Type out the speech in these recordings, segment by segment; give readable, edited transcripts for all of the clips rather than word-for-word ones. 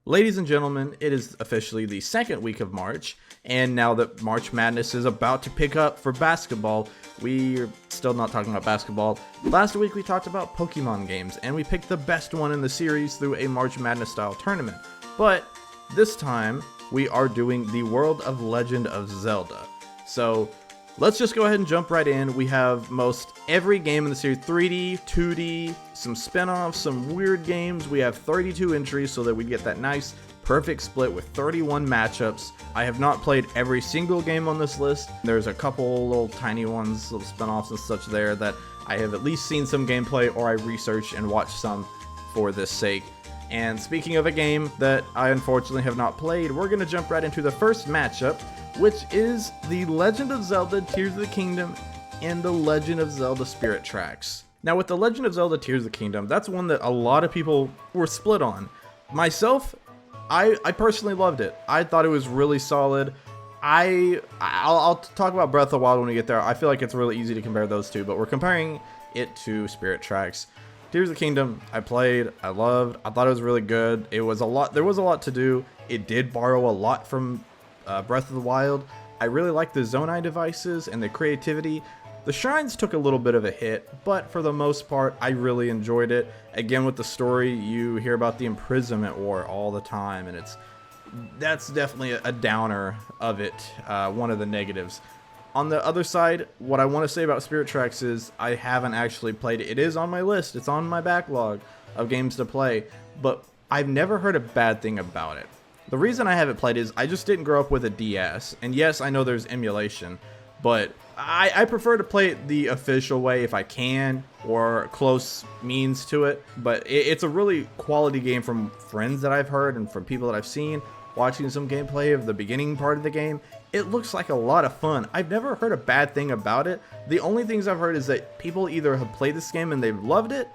Ladies and gentlemen, it is officially the second week of March, and now that March Madness is about to pick up for basketball, we're still not talking about basketball. Last week we talked about Pokemon games, and we picked the best one in the series through a March Madness style tournament. But this time, we are doing the World of Legend of Zelda. So let's just go ahead and jump right in. We have most every game in the series, 3D, 2D, some spin-offs, some weird games. We have 32 entries so that we get that nice, perfect split with 31 matchups. I have not played every single game on this list. There's a couple little tiny ones, little spin-offs and such there that I have at least seen some gameplay or I researched and watched some for this sake. And speaking of a game that I unfortunately have not played, we're going to jump right into the first matchup, which is The Legend of Zelda Tears of the Kingdom and The Legend of Zelda Spirit Tracks. Now with The Legend of Zelda Tears of the Kingdom, that's one that a lot of people were split on. Myself, I personally loved it. I thought it was really solid. I'll talk about Breath of the Wild when we get there. I feel like it's really easy to compare those two, but we're comparing it to Spirit Tracks. Tears of the Kingdom, I played, I loved, I thought it was really good. There was a lot to do. It did borrow a lot from Breath of the Wild. I really liked the Zonai devices and the creativity. The shrines took a little bit of a hit, but for the most part, I really enjoyed it. Again, with the story, you hear about the imprisonment war all the time, and that's definitely a downer of it, one of the negatives. On the other side, what I want to say about Spirit Tracks is I haven't actually played it. It is on my list. It's on my backlog of games to play, but I've never heard a bad thing about it. The reason I haven't played is I just didn't grow up with a DS. And yes, I know there's emulation, but I prefer to play it the official way if I can, or close means to it. But it's a really quality game from friends that I've heard and from people that I've seen. Watching some gameplay of the beginning part of the game, it looks like a lot of fun. I've never heard a bad thing about it. The only things I've heard is that people either have played this game and they've loved it,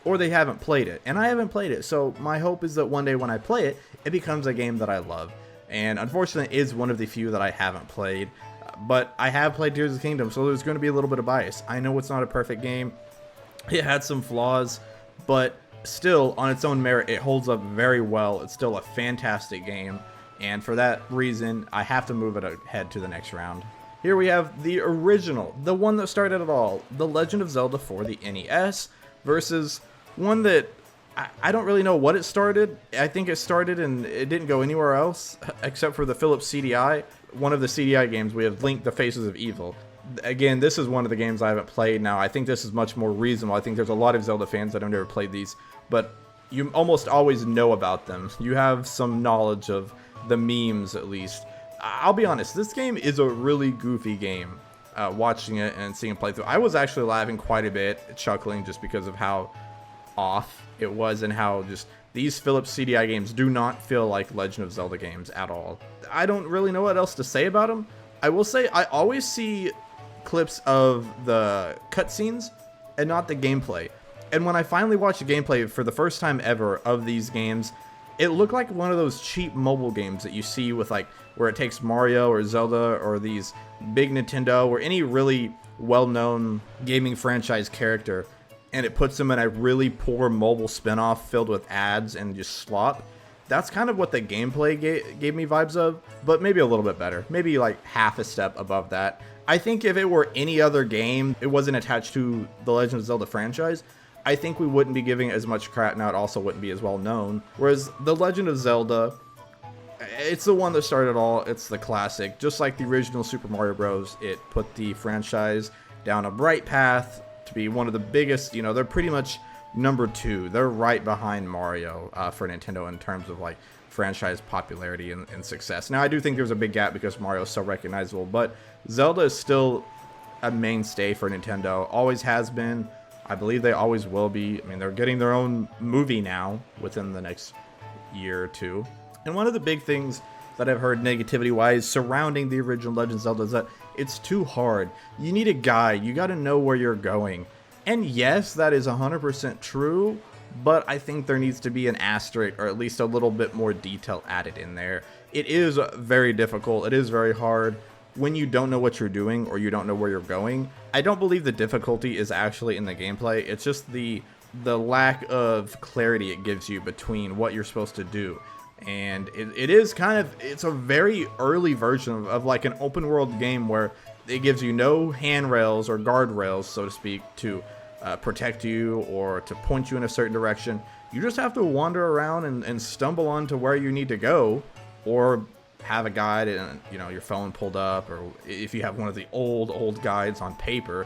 or they haven't played it. And I haven't played it, so my hope is that one day when I play it, it becomes a game that I love. And unfortunately, it is one of the few that I haven't played. But I have played Tears of the Kingdom, so there's going to be a little bit of bias. I know it's not a perfect game. It had some flaws, but still, on its own merit, it holds up very well. It's still a fantastic game, and for that reason, I have to move it ahead to the next round. Here we have the original, the one that started it all, The Legend of Zelda for the NES, versus one that I don't really know what it started. I think it started and it didn't go anywhere else, except for the Philips CDI. One of the CDI games, we have Link: The Faces of Evil. Again, this is one of the games I haven't played now. I think this is much more reasonable. I think there's a lot of Zelda fans that have never played these, but you almost always know about them. You have some knowledge of the memes, at least. I'll be honest, this game is a really goofy game. Watching it and seeing it play through, I was actually laughing quite a bit, chuckling just because of how off it was and how just these Philips CDI games do not feel like Legend of Zelda games at all. I don't really know what else to say about them. I will say I always see clips of the cutscenes and not the gameplay. And when I finally watched the gameplay for the first time ever of these games, it looked like one of those cheap mobile games that you see with like where it takes Mario or Zelda or these big Nintendo or any really well-known gaming franchise character, and it puts them in a really poor mobile spin-off filled with ads and just slop. That's kind of what the gameplay gave me vibes of, but maybe a little bit better. Maybe like half a step above that. I think if it were any other game, it wasn't attached to the Legend of Zelda franchise, I think we wouldn't be giving it as much crap. Now it also wouldn't be as well known. Whereas The Legend of Zelda, it's the one that started it all. It's the classic. Just like the original Super Mario Bros., it put the franchise down a bright path to be one of the biggest. You know, they're pretty much number 2. They're right behind Mario for Nintendo in terms of like franchise popularity and success. Now I do think there's a big gap because Mario is so recognizable, but Zelda is still a mainstay for Nintendo. Always has been. I believe they always will be. I mean, they're getting their own movie now within the next year or two. And one of the big things that I've heard negativity-wise surrounding the original Legend of Zelda is that it's too hard. You need a guide. You got to know where you're going. And yes, that is 100% true, but I think there needs to be an asterisk or at least a little bit more detail added in there. It is very difficult. It is very hard when you don't know what you're doing or you don't know where you're going. I don't believe the difficulty is actually in the gameplay. It's just the lack of clarity it gives you between what you're supposed to do. And it is kind of, it's a very early version of like an open world game where it gives you no handrails or guardrails, so to speak, to protect you or to point you in a certain direction. You just have to wander around and stumble onto where you need to go, or have a guide and, you know, your phone pulled up, or if you have one of the old guides on paper.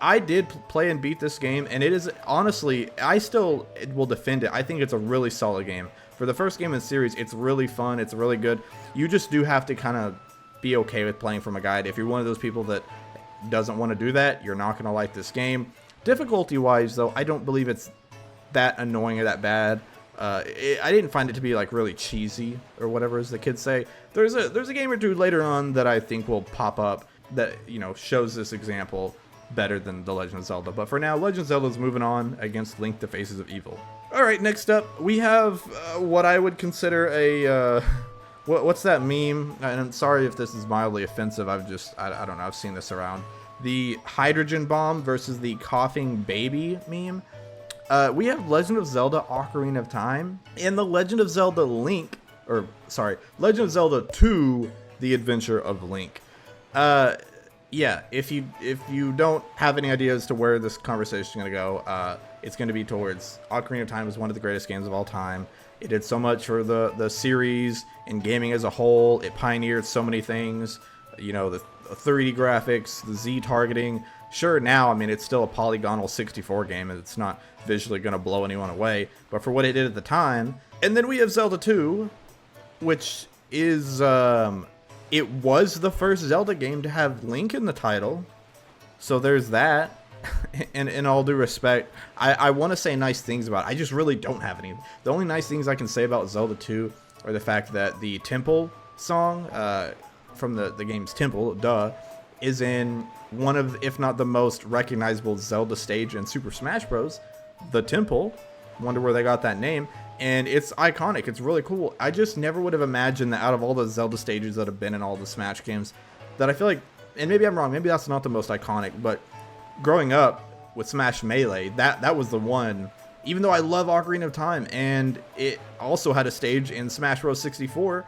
I did play and beat this game, and it is honestly, I still will defend it. I think it's a really solid game. For the first game in the series, it's really fun. It's really good. You just do have to kind of be okay with playing from a guide. If you're one of those people that doesn't want to do that, you're not going to like this game. Difficulty-wise, though, I don't believe it's that annoying or that bad. I didn't find it to be like really cheesy or whatever, as the kids say. There's a game or two later on that I think will pop up that, you know, shows this example better than The Legend of Zelda. But for now, Legend of Zelda is moving on against Link: The Faces of Evil. All right, next up we have what I would consider a what's that meme? And I'm sorry if this is mildly offensive. I don't know. I've seen this around. The hydrogen bomb versus the coughing baby meme. We have Legend of Zelda: Ocarina of Time and the Legend of Zelda Legend of Zelda 2: The Adventure of Link. Yeah, if you don't have any idea as to where this conversation is going to go, it's going to be towards Ocarina of Time is one of the greatest games of all time. It did so much for the series and gaming as a whole. It pioneered so many things. You know, the 3D graphics, the Z targeting. Sure, now, I mean, it's still a polygonal 64 game, and it's not visually going to blow anyone away. But for what it did at the time. And then we have Zelda 2, which is, it was the first Zelda game to have Link in the title. So there's that. And in all due respect, I want to say nice things about it. I just really don't have any. The only nice things I can say about Zelda 2 are the fact that the Temple song from the game's Temple, is in one of, if not the most recognizable Zelda stage in Super Smash Bros. The Temple. Wonder where they got that name. And it's iconic. It's really cool. I just never would have imagined that out of all the Zelda stages that have been in all the Smash games, that I feel like, and maybe I'm wrong, maybe that's not the most iconic, but growing up with Smash Melee, that was the one. Even though I love Ocarina of Time, and it also had a stage in Smash Bros. 64,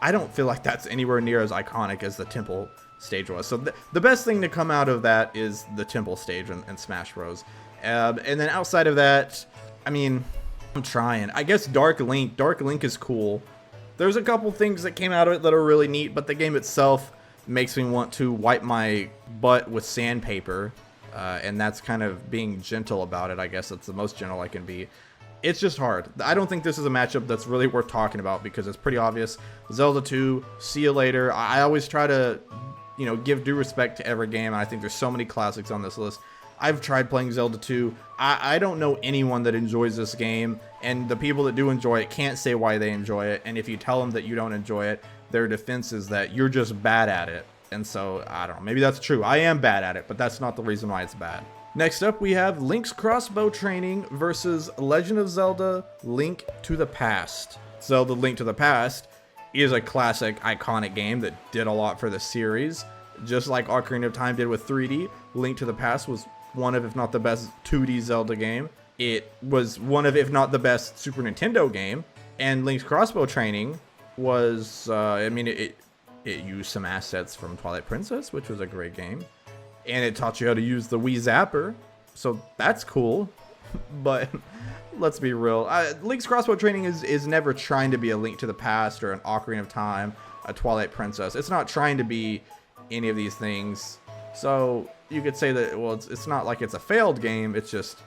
I don't feel like that's anywhere near as iconic as the Temple stage was. So the best thing to come out of that is the Temple stage in Smash Bros. And then outside of that, I mean, I'm trying. I guess Dark Link is cool. There's a couple things that came out of it that are really neat, but the game itself makes me want to wipe my butt with sandpaper. And that's kind of being gentle about it. I guess that's the most gentle I can be. It's just hard. I don't think this is a matchup that's really worth talking about because it's pretty obvious. Zelda 2, see you later. I always try to, you know, give due respect to every game. And I think there's so many classics on this list. I've tried playing Zelda 2. I don't know anyone that enjoys this game. And the people that do enjoy it can't say why they enjoy it. And if you tell them that you don't enjoy it, their defense is that you're just bad at it. And so, I don't know, maybe that's true. I am bad at it, but that's not the reason why it's bad. Next up, we have Link's crossbow training versus Legend of Zelda: Link to the Past. Zelda: Link to the Past is a classic, iconic game that did a lot for the series. Just like Ocarina of Time did with 3D, Link to the Past was one of, if not the best 2D Zelda game. It was one of, if not the best Super Nintendo game. And Link's crossbow training was, it used some assets from Twilight Princess, which was a great game. And it taught you how to use the Wii Zapper. So that's cool. But let's be real. Link's crossbow training is never trying to be a Link to the Past or an Ocarina of Time, a Twilight Princess. It's not trying to be any of these things. So you could say that, well, it's not like it's a failed game. It's just,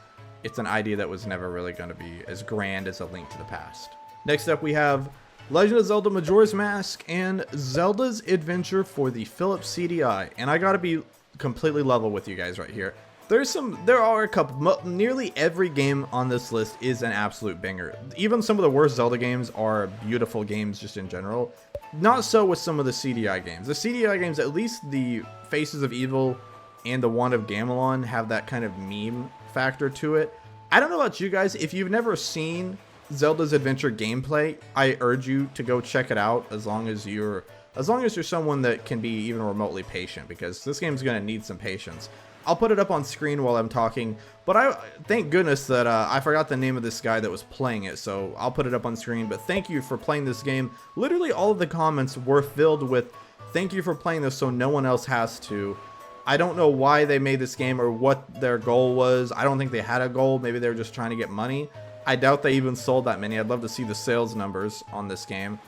it's an idea that was never really going to be as grand as a Link to the Past. Next up, we have Legend of Zelda: Majora's Mask and Zelda's Adventure for the Philips CDI. And I gotta be completely level with you guys right here. There are a couple, nearly every game on this list is an absolute banger. Even some of the worst Zelda games are beautiful games just in general. Not so with some of the CDI games. The CDI games, at least the Faces of Evil and the Wand of Gamelon, have that kind of meme factor to it. I don't know about you guys, if you've never seen Zelda's Adventure gameplay, I urge you to go check it out as long as you're someone that can be even remotely patient, because this game's going to need some patience. I'll put it up on screen while I'm talking, but I thank goodness that I forgot the name of this guy that was playing it, so I'll put it up on screen. But thank you for playing this game. Literally all of the comments were filled with thank you for playing this so no one else has to. I don't know why they made this game or what their goal was. I don't think they had a goal. Maybe they were just trying to get money. I doubt they even sold that many. I'd love to see the sales numbers on this game.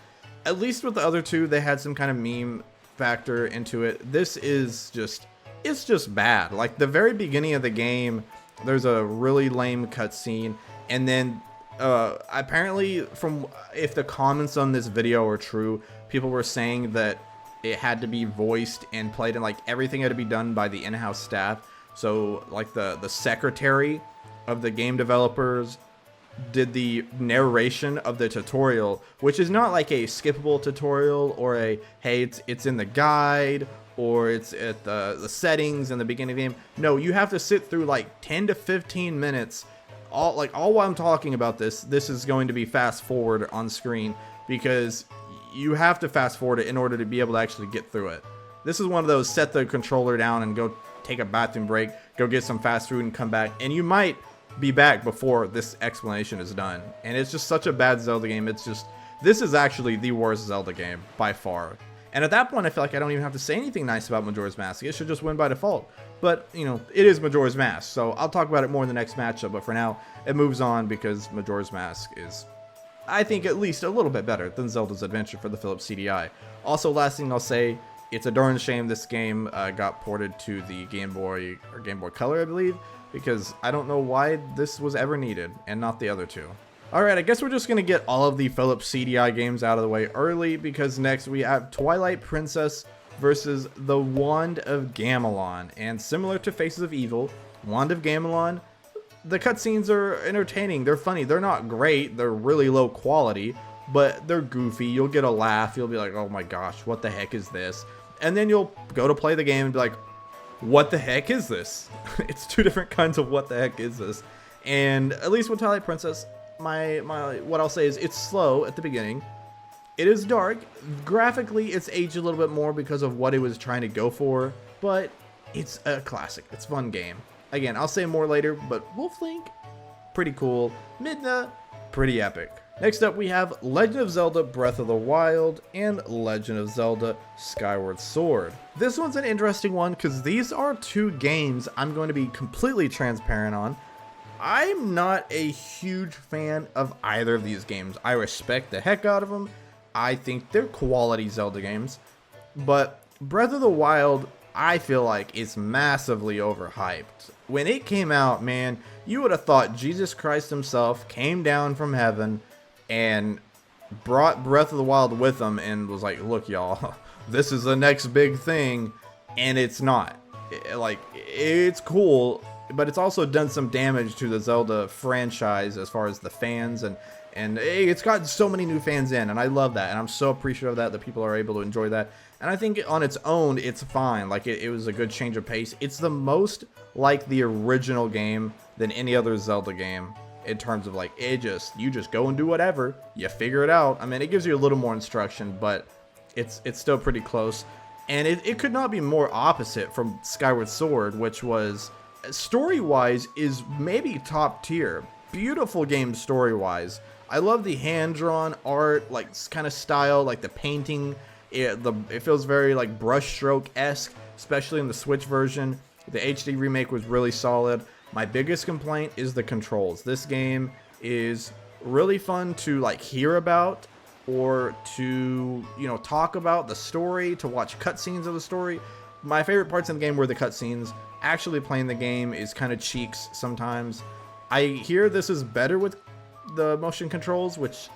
At least with the other two, they had some kind of meme factor into it. This is just, it's just bad. Like the very beginning of the game, there's a really lame cutscene, and then apparently, from if the comments on this video are true, people were saying that it had to be voiced and played, and like everything had to be done by the in-house staff. So like the secretary of the game developers did the narration of the tutorial, which is not like a skippable tutorial or a hey it's in the guide or it's at the settings in the beginning of the game. No, you have to sit through like 10 to 15 minutes all while I'm talking about this is going to be fast forward on screen, because you have to fast forward it in order to be able to actually get through it. This is one of those set the controller down and go take a bathroom break, go get some fast food and come back, and you might be back before this explanation is done. And it's just such a bad Zelda game. It's just, this is actually the worst Zelda game by far. And at that point, I feel like I don't even have to say anything nice about Majora's Mask. It should just win by default. But, you know, it is Majora's Mask, so I'll talk about it more in the next matchup. But for now, it moves on because Majora's Mask is, I think, at least a little bit better than Zelda's Adventure for the Philips CDI. Also, last thing I'll say, it's a darn shame this game got ported to the Game Boy or Game Boy Color, I believe, because I don't know why this was ever needed and not the other two. Alright, I guess we're just going to get all of the Philips CDI games out of the way early, because next we have Twilight Princess versus the Wand of Gamelon. And similar to Faces of Evil, Wand of Gamelon, the cutscenes are entertaining, they're funny, they're not great, they're really low quality, but they're goofy, you'll get a laugh, you'll be like, oh my gosh, what the heck is this? And then you'll go to play the game and be like, what the heck is this? It's two different kinds of what the heck is this. And at least with Twilight Princess, what I'll say is it's slow at the beginning. It is dark. Graphically, it's aged a little bit more because of what it was trying to go for, but it's a classic. It's a fun game. Again, I'll say more later, but Wolf Link, pretty cool. Midna, pretty epic. Next up, we have Legend of Zelda Breath of the Wild and Legend of Zelda Skyward Sword. This one's an interesting one because these are two games I'm going to be completely transparent on. I'm not a huge fan of either of these games. I respect the heck out of them. I think they're quality Zelda games. But Breath of the Wild, I feel like, is massively overhyped. When it came out, man, you would have thought Jesus Christ himself came down from heaven and brought Breath of the Wild with him and was like, look y'all, this is the next big thing. And it's not. It's cool, but it's also done some damage to the Zelda franchise as far as the fans, and it's got so many new fans in, and I love that, and I'm so appreciative of that people are able to enjoy that. And I think on its own, it's fine. Like, it was a good change of pace. It's the most like the original game than any other Zelda game in terms of, like, you just go and do whatever, you figure it out. I mean, it gives you a little more instruction, but it's still pretty close. And it could not be more opposite from Skyward Sword, which was, story-wise, is maybe top tier. Beautiful game story-wise. I love the hand-drawn art, like, kind of style, like the painting. It feels very, like, brushstroke-esque, especially in the Switch version. The HD remake was really solid. My biggest complaint is the controls. This game is really fun to, like, hear about or to, you know, talk about the story, to watch cutscenes of the story. My favorite parts in the game were the cutscenes. Actually playing the game is kind of cheeks sometimes. I hear this is better with the motion controls, which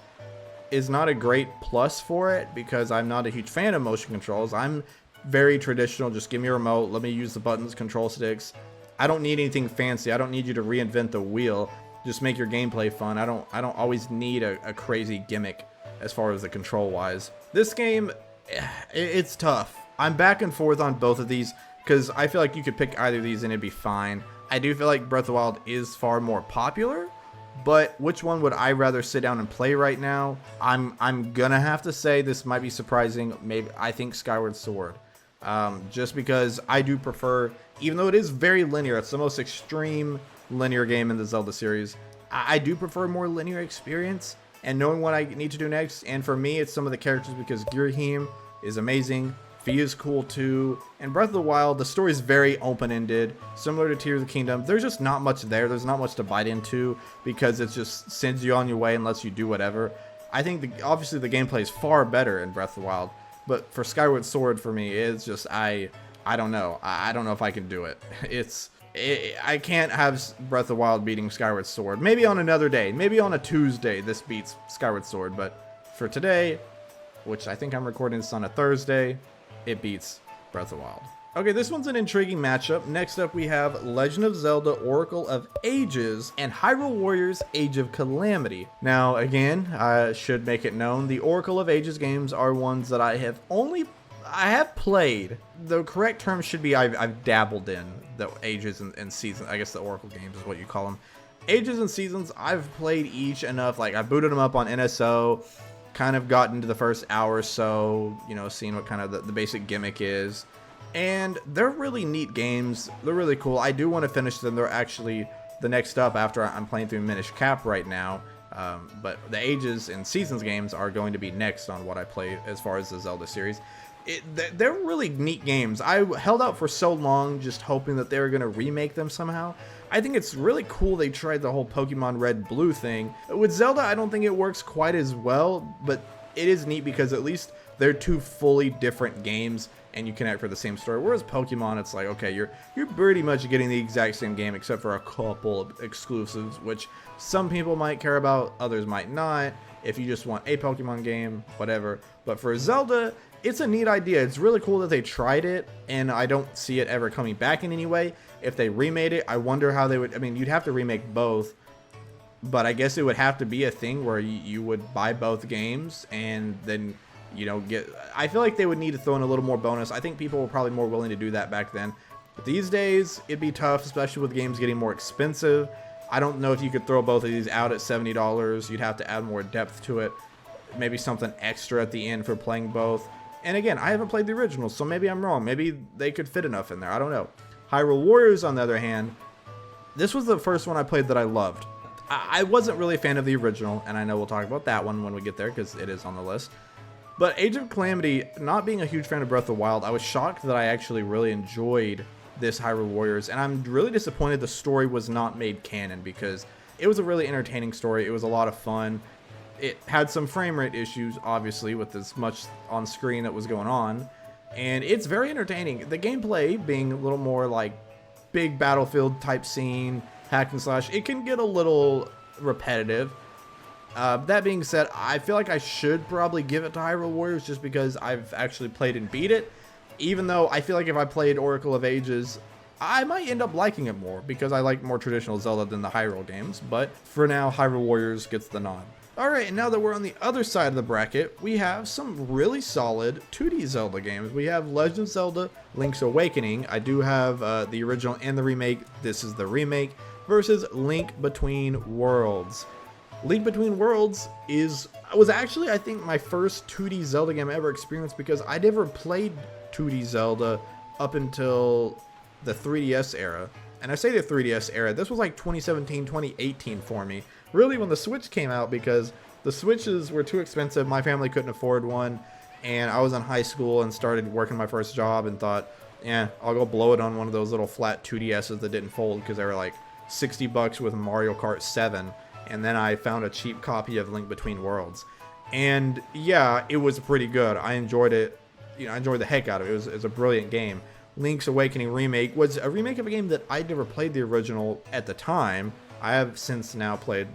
is not a great plus for it because I'm not a huge fan of motion controls. I'm very traditional, just give me a remote, let me use the buttons, control sticks. I don't need anything fancy. I don't need you to reinvent the wheel. Just make your gameplay fun. I don't always need a crazy gimmick as far as the control wise. This game, it's tough. I'm back and forth on both of these because I feel like you could pick either of these and it'd be fine. I do feel like Breath of the Wild is far more popular, but which one would I rather sit down and play right now? I'm gonna have to say this might be surprising. Maybe I think Skyward Sword. just because I do prefer, even though it is very linear, it's the most extreme linear game in the Zelda series, I do prefer more linear experience and knowing what I need to do next. And for me, it's some of the characters, because Girahim is amazing, Fee is cool too, and Breath of the Wild, the story is very open-ended, similar to Tears of the Kingdom. There's just not much there. There's not much to bite into because it just sends you on your way and lets you do whatever. I think obviously the gameplay is far better in Breath of the Wild, but for Skyward Sword, for me, it's just I don't know. I don't know if I can do it. I can't have Breath of the Wild beating Skyward Sword. Maybe on another day, maybe on a Tuesday, this beats Skyward Sword, but for today, which I think I'm recording this on a Thursday, it beats Breath of the Wild. Okay, this one's an intriguing matchup. Next up, we have Legend of Zelda Oracle of Ages and Hyrule Warriors Age of Calamity. Now, again, I should make it known, the Oracle of Ages games are ones that I have played. The correct term should be I've dabbled in the Ages and Seasons. I guess the Oracle games is what you call them. Ages and Seasons, I've played each enough. Like, I booted them up on NSO, kind of got into the first hour or so, you know, seeing what kind of the basic gimmick is. And they're really neat games. They're really cool. I do want to finish them. They're actually the next up after I'm playing through Minish Cap right now. But the Ages and Seasons games are going to be next on what I play as far as the Zelda series. They're really neat games. I held out for so long just hoping that they were going to remake them somehow. I think it's really cool they tried the whole Pokemon Red Blue thing. With Zelda, I don't think it works quite as well, but it is neat because at least they're two fully different games and you connect for the same story. Whereas Pokemon, it's like, okay, you're pretty much getting the exact same game except for a couple of exclusives, which some people might care about, others might not. If you just want a Pokemon game, whatever. But for Zelda, it's a neat idea. It's really cool that they tried it, and I don't see it ever coming back in any way. If they remade it, I wonder how they would. I mean, you'd have to remake both, but I guess it would have to be a thing where you would buy both games and then, you know, I feel like they would need to throw in a little more bonus. I think people were probably more willing to do that back then. But these days, it'd be tough, especially with games getting more expensive. I don't know if you could throw both of these out at $70. You'd have to add more depth to it. Maybe something extra at the end for playing both. And again, I haven't played the original, so maybe I'm wrong. Maybe they could fit enough in there. I don't know. Hyrule Warriors, on the other hand, this was the first one I played that I loved. I wasn't really a fan of the original, and I know we'll talk about that one when we get there because it is on the list. But Age of Calamity, not being a huge fan of Breath of the Wild, I was shocked that I actually really enjoyed this Hyrule Warriors, and I'm really disappointed the story was not made canon because it was a really entertaining story. It was a lot of fun. It had some frame rate issues, obviously, with as much on screen that was going on, and it's very entertaining. The gameplay being a little more like big battlefield type scene, hack and slash, it can get a little repetitive. That being said, I feel like I should probably give it to Hyrule Warriors just because I've actually played and beat it. Even though I feel like if I played Oracle of Ages, I might end up liking it more because I like more traditional Zelda than the Hyrule games. But for now, Hyrule Warriors gets the nod. Alright, and now that we're on the other side of the bracket, we have some really solid 2D Zelda games. We have Legend of Zelda Link's Awakening. I do have the original and the remake. This is the remake versus Link Between Worlds. Link Between Worlds was actually, I think, my first 2D Zelda game I ever experienced because I never played 2D Zelda up until the 3DS era. And I say the 3DS era, this was like 2017, 2018 for me. Really when the Switch came out because the Switches were too expensive, my family couldn't afford one, and I was in high school and started working my first job and thought, yeah, I'll go blow it on one of those little flat 2DSs that didn't fold because they were like 60 bucks with Mario Kart 7. And then I found a cheap copy of Link Between Worlds. And yeah, it was pretty good. I enjoyed it. You know, I enjoyed the heck out of it. It was a brilliant game. Link's Awakening remake was a remake of a game that I'd never played the original at the time. I have since now played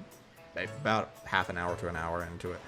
about half an hour to an hour into it.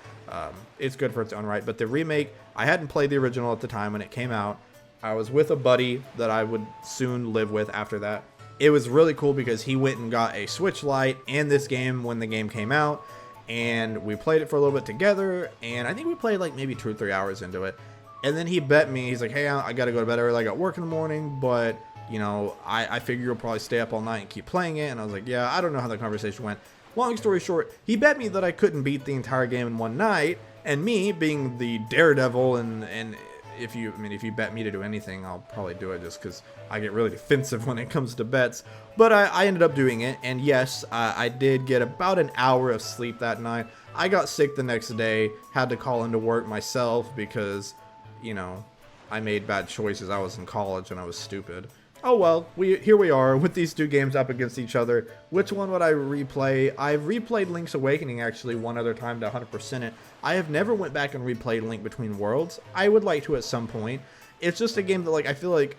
It's good for its own right. But the remake, I hadn't played the original at the time when it came out. I was with a buddy that I would soon live with after that. It was really cool because he went and got a Switch Lite and this game when the game came out, and we played it for a little bit together, and I think we played like maybe 2 or 3 hours into it, and then he bet me, he's like, hey, I gotta go to bed early, I got work in the morning, but, you know, I figure you'll probably stay up all night and keep playing it, and I was like, yeah, I don't know how the conversation went. Long story short, he bet me that I couldn't beat the entire game in one night, and me, being the daredevil and if you bet me to do anything, I'll probably do it just because I get really defensive when it comes to bets. But I ended up doing it, and yes, I did get about an hour of sleep that night. I got sick the next day, had to call into work myself because, you know, I made bad choices. I was in college and I was stupid. Oh well, here we are with these two games up against each other. Which one would I replay? I've replayed Link's Awakening actually one other time to 100% it. I have never went back and replayed Link Between Worlds. I would like to at some point. It's just a game that like I feel like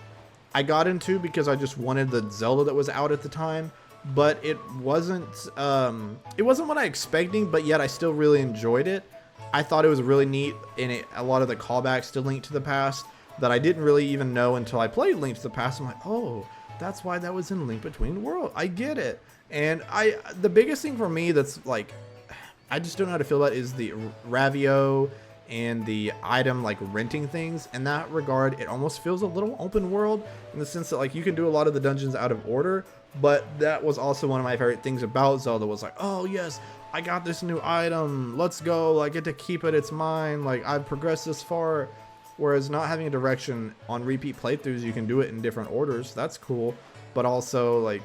I got into because I just wanted the Zelda that was out at the time, but it wasn't what I expecting, but yet I still really enjoyed it. I thought it was really neat in a lot of the callbacks to Link to the Past that I didn't really even know until I played Link to the Past. I'm like, oh, that's why that was in Link Between Worlds. I get it. And the biggest thing for me that's like, I just don't know how to feel about is the Ravio and the item like renting things. In that regard, it almost feels a little open world in the sense that like you can do a lot of the dungeons out of order, but that was also one of my favorite things about Zelda was like, oh yes, I got this new item. Let's go. I get to keep it. It's mine. Like I've progressed this far. Whereas not having a direction on repeat playthroughs, you can do it in different orders. That's cool. But also, like,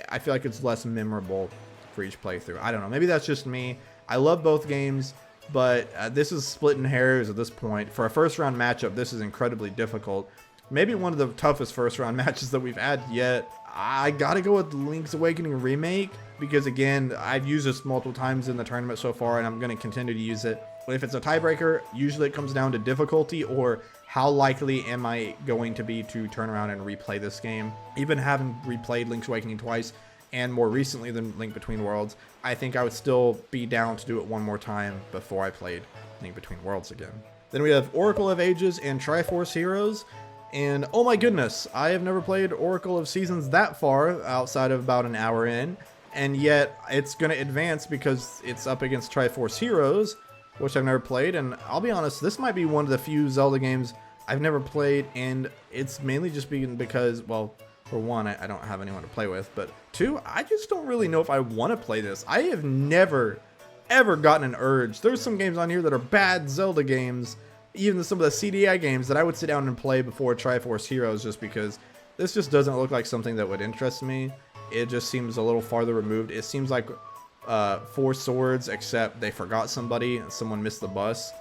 I feel like it's less memorable for each playthrough. I don't know. Maybe that's just me. I love both games, but this is splitting hairs at this point. For a first-round matchup, this is incredibly difficult. Maybe one of the toughest first-round matches that we've had yet. I gotta go with Link's Awakening Remake because, again, I've used this multiple times in the tournament so far, and I'm going to continue to use it. If it's a tiebreaker, usually it comes down to difficulty or how likely am I going to be to turn around and replay this game. Even having replayed Link's Awakening twice and more recently than Link Between Worlds, I think I would still be down to do it one more time before I played Link Between Worlds again. Then we have Oracle of Ages and Triforce Heroes. And oh my goodness, I have never played Oracle of Seasons that far outside of about an hour in. And yet it's going to advance because it's up against Triforce Heroes, which I've never played, and I'll be honest, this might be one of the few Zelda games I've never played, and it's mainly just because, well, for one, I don't have anyone to play with, but two, I just don't really know if I want to play this. I have never, ever gotten an urge. There's some games on here that are bad Zelda games, even some of the CDI games that I would sit down and play before Triforce Heroes just because this just doesn't look like something that would interest me. It just seems a little farther removed. It seems like Four Swords, except they forgot somebody and someone missed the bus.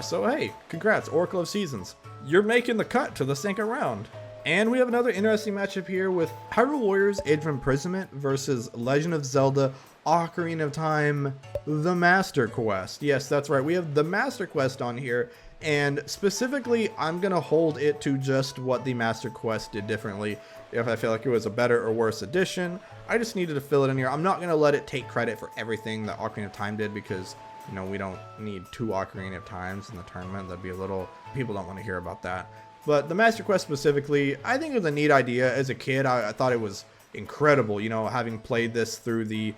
So hey, congrats, Oracle of Seasons. You're making the cut to the second round. And we have another interesting matchup here with Hyrule Warriors Age of Imprisonment versus Legend of Zelda Ocarina of Time, the Master Quest. Yes, that's right, we have the Master Quest on here. And specifically, I'm going to hold it to just what the Master Quest did differently. If I feel like it was a better or worse edition, I just needed to fill it in here. I'm not going to let it take credit for everything that Ocarina of Time did because, you know, we don't need 2 Ocarina of Times in the tournament. That'd be a little, people don't want to hear about that. But the Master Quest specifically, I think it was a neat idea. As a kid, I thought it was incredible, you know, having played this through the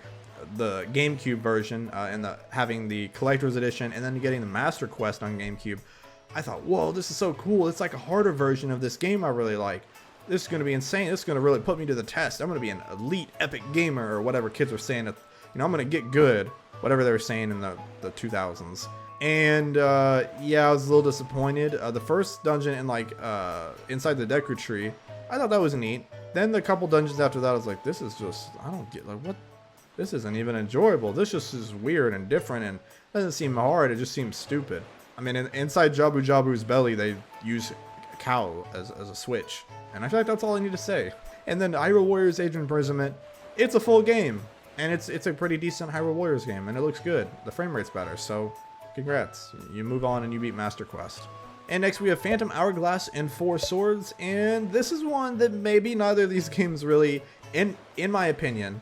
GameCube version and having the Collector's Edition and then getting the Master Quest on GameCube. I thought, whoa, this is so cool. It's like a harder version of this game I really like. This is going to be insane. This is going to really put me to the test. I'm going to be an elite epic gamer or whatever kids were saying. You know, I'm going to get good, whatever they were saying in the 2000s. And yeah, I was a little disappointed. The first dungeon in like inside the Deku Tree, I thought that was neat. Then the couple dungeons after that, I was like, this is just, I don't get, like, what? This isn't even enjoyable. This just is weird and different and doesn't seem hard. It just seems stupid. I mean, inside Jabu Jabu's belly, they use a cow as a switch. And I feel like that's all I need to say. And then Hyrule Warriors Age of Imprisonment, it's a full game. And it's a pretty decent Hyrule Warriors game. And it looks good. The frame rate's better. So, congrats. You move on and you beat Master Quest. And next we have Phantom Hourglass and Four Swords. And this is one that maybe neither of these games really, in my opinion,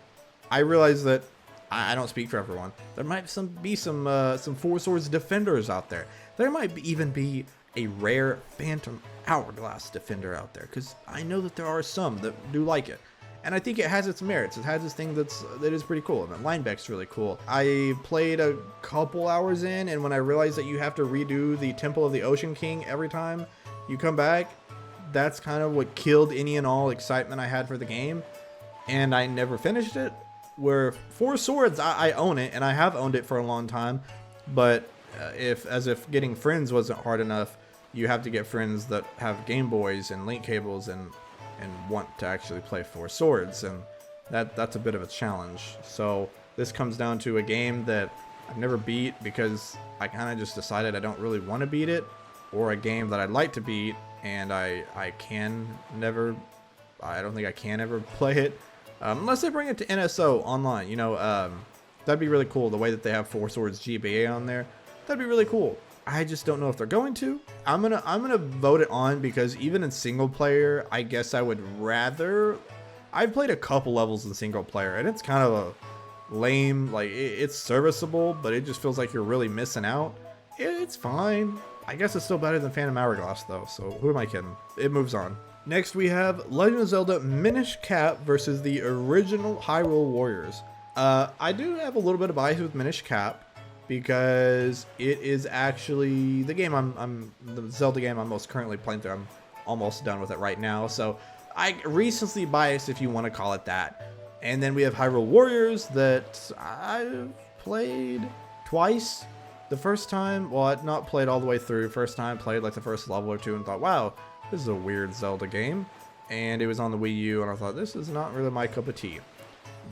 I realize that I don't speak for everyone. There might be some Four Swords defenders out there. There might even be a rare Phantom Hourglass defender out there, because I know that there are some that do like it. And I think it has its merits. It has this thing that is pretty cool. And the lineback's really cool. I played a couple hours in, and when I realized that you have to redo the Temple of the Ocean King every time you come back, that's kind of what killed any and all excitement I had for the game. And I never finished it. Where Four Swords, I own it, and I have owned it for a long time. But as if getting friends wasn't hard enough, you have to get friends that have Game Boys and link cables and want to actually play 4 swords, and that's a bit of a challenge. So this comes down to a game that I've never beat because I kind of just decided I don't really want to beat it, or a game that I'd like to beat and I don't think I can ever play it unless they bring it to NSO online. That'd be really cool. The way that they have 4 swords GBA on there, that'd be really cool. I just don't know if they're going to. I'm gonna vote it on because even in single player, I guess I would rather. I've played a couple levels in single player, and it's kind of a lame. Like it's serviceable, but it just feels like you're really missing out. It's fine. I guess it's still better than Phantom Hourglass though. So who am I kidding? It moves on. Next we have Legend of Zelda Minish Cap versus the original Hyrule Warriors. I do have a little bit of bias with Minish Cap, because it is actually the game the Zelda game I'm most currently playing through. I'm almost done with it right now, so I recency biased, if you want to call it that. And then we have Hyrule Warriors that I've played twice. The first time, well, not played all the way through. First time played like the first level or two and thought, wow, this is a weird Zelda game. And it was on the Wii U, and I thought, this is not really my cup of tea.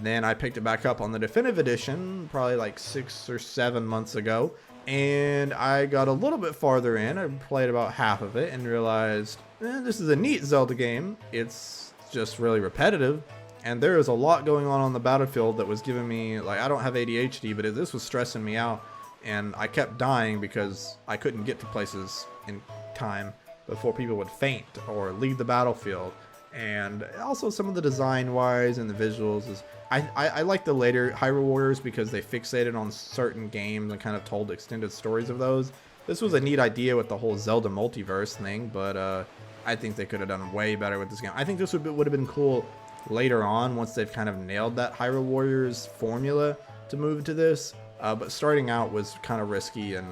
Then I picked it back up on the Definitive Edition probably like 6 or 7 months ago, and I got a little bit farther in. I played about half of it and realized, this is a neat Zelda game. It's just really repetitive, and there is a lot going on the battlefield that was giving me, like, I don't have ADHD, but this was stressing me out, and I kept dying because I couldn't get to places in time before people would faint or leave the battlefield. And also some of the design wise and the visuals is I like the later Hyrule Warriors because they fixated on certain games and kind of told extended stories of those. This was a neat idea with the whole Zelda multiverse thing, but I think they could have done way better with this game. I think this would have been cool later on once they've kind of nailed that Hyrule Warriors formula to move to this. But starting out was kind of risky, and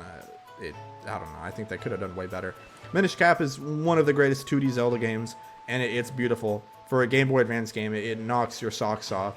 I don't know. I think they could have done way better. Minish Cap is one of the greatest 2D Zelda games, and it's beautiful. For a Game Boy Advance game, it knocks your socks off.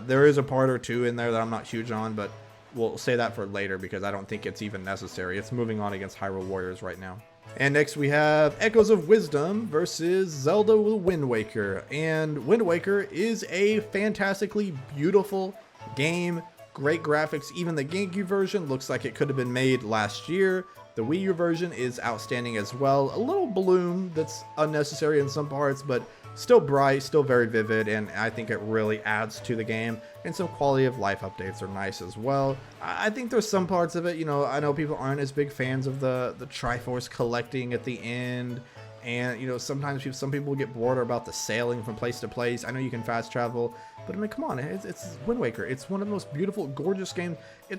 There is a part or two in there that I'm not huge on, but we'll say that for later because I don't think it's even necessary. It's moving on against Hyrule Warriors right now. And next we have Echoes of Wisdom versus Zelda Wind Waker. And Wind Waker is a fantastically beautiful game. Great graphics. Even the GameCube version looks like it could have been made last year. The Wii U version is outstanding as well. A little bloom that's unnecessary in some parts, but still bright, still very vivid, and I think it really adds to the game. And some quality of life updates are nice as well. I think there's some parts of it, I know people aren't as big fans of the Triforce collecting at the end. And, sometimes some people get bored about the sailing from place to place. I know you can fast travel, but I mean, come on, it's Wind Waker. It's one of the most beautiful, gorgeous games.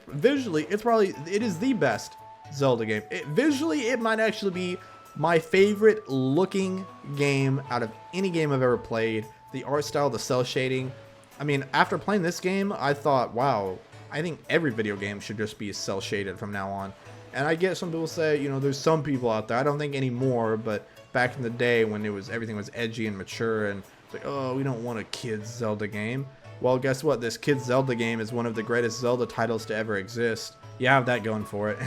Visually, it is the best Zelda game. Visually, it might actually be my favorite looking game out of any game I've ever played. The art style, the cell shading. I mean, after playing this game, I thought, wow, I think every video game should just be cell shaded from now on. And I get some people say, there's some people out there, I don't think anymore, but back in the day when everything was edgy and mature, and it's like, oh, we don't want a kid's Zelda game. Well, guess what? This kid's Zelda game is one of the greatest Zelda titles to ever exist. You have that going for it.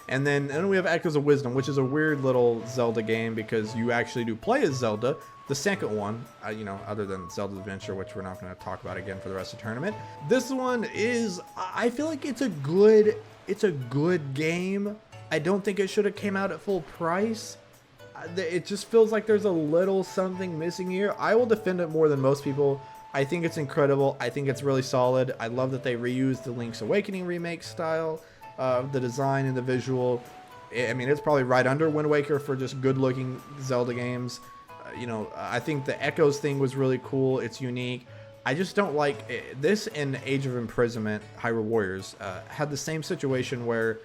And then we have Echoes of Wisdom, which is a weird little Zelda game because you actually do play as Zelda. The second one, other than Zelda's Adventure, which we're not going to talk about again for the rest of the tournament. This one is, I feel like it's a good game. I don't think it should have came out at full price. It just feels like there's a little something missing here. I will defend it more than most people. I think it's incredible. I think it's really solid. I love that they reused the Link's Awakening remake style. The design and the visual. I mean, it's probably right under Wind Waker for just good looking Zelda games. I think the Echoes thing was really cool. It's unique. I just don't like this, and Age of Imprisonment Hyrule Warriors had the same situation where